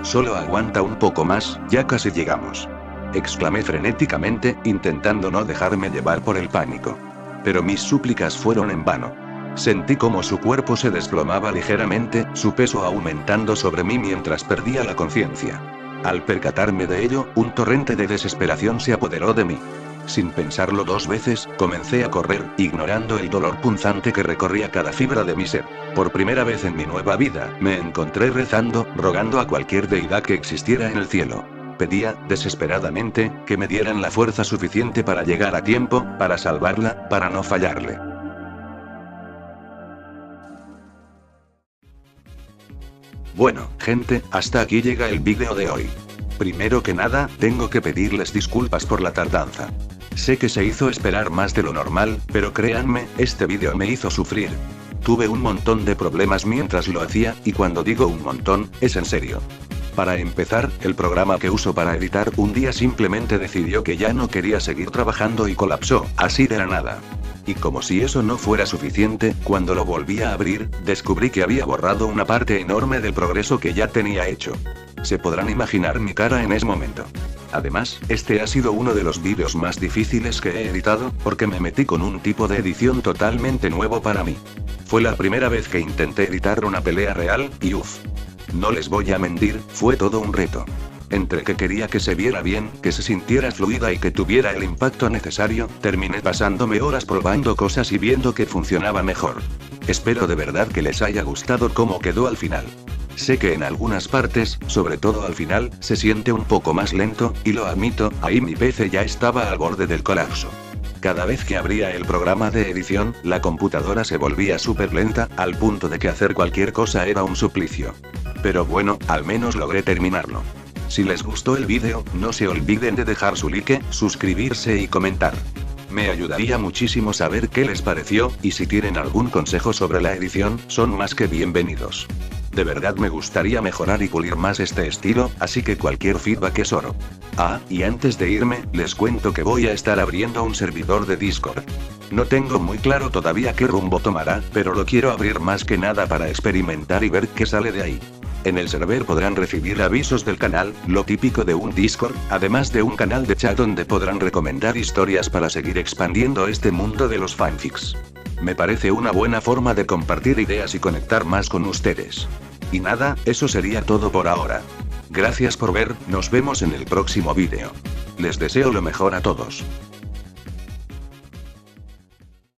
Solo aguanta un poco más, ya casi llegamos. Exclamé frenéticamente, intentando no dejarme llevar por el pánico. Pero mis súplicas fueron en vano. Sentí como su cuerpo se desplomaba ligeramente, su peso aumentando sobre mí mientras perdía la conciencia. Al percatarme de ello, un torrente de desesperación se apoderó de mí. Sin pensarlo dos veces, comencé a correr, ignorando el dolor punzante que recorría cada fibra de mi ser. Por primera vez en mi nueva vida, me encontré rezando, rogando a cualquier deidad que existiera en el cielo. Pedía, desesperadamente, que me dieran la fuerza suficiente para llegar a tiempo, para salvarla, para no fallarle. Bueno, gente, hasta aquí llega el vídeo de hoy. Primero que nada, tengo que pedirles disculpas por la tardanza. Sé que se hizo esperar más de lo normal, pero créanme, este vídeo me hizo sufrir. Tuve un montón de problemas mientras lo hacía, y cuando digo un montón, es en serio. Para empezar, el programa que uso para editar un día simplemente decidió que ya no quería seguir trabajando y colapsó, así de la nada. Y como si eso no fuera suficiente, cuando lo volví a abrir, descubrí que había borrado una parte enorme del progreso que ya tenía hecho. Se podrán imaginar mi cara en ese momento. Además, este ha sido uno de los vídeos más difíciles que he editado, porque me metí con un tipo de edición totalmente nuevo para mí. Fue la primera vez que intenté editar una pelea real, y uff. No les voy a mentir, fue todo un reto. Entre que quería que se viera bien, que se sintiera fluida y que tuviera el impacto necesario, terminé pasándome horas probando cosas y viendo que funcionaba mejor. Espero de verdad que les haya gustado cómo quedó al final. Sé que en algunas partes, sobre todo al final, se siente un poco más lento, y lo admito, ahí mi PC ya estaba al borde del colapso. Cada vez que abría el programa de edición, la computadora se volvía súper lenta, al punto de que hacer cualquier cosa era un suplicio. Pero bueno, al menos logré terminarlo. Si les gustó el vídeo, no se olviden de dejar su like, suscribirse y comentar. Me ayudaría muchísimo saber qué les pareció, y si tienen algún consejo sobre la edición, son más que bienvenidos. De verdad me gustaría mejorar y pulir más este estilo, así que cualquier feedback es oro. Ah, y antes de irme, les cuento que voy a estar abriendo un servidor de Discord. No tengo muy claro todavía qué rumbo tomará, pero lo quiero abrir más que nada para experimentar y ver qué sale de ahí. En el server podrán recibir avisos del canal, lo típico de un Discord, además de un canal de chat donde podrán recomendar historias para seguir expandiendo este mundo de los fanfics. Me parece una buena forma de compartir ideas y conectar más con ustedes. Y nada, eso sería todo por ahora. Gracias por ver, nos vemos en el próximo vídeo. Les deseo lo mejor a todos.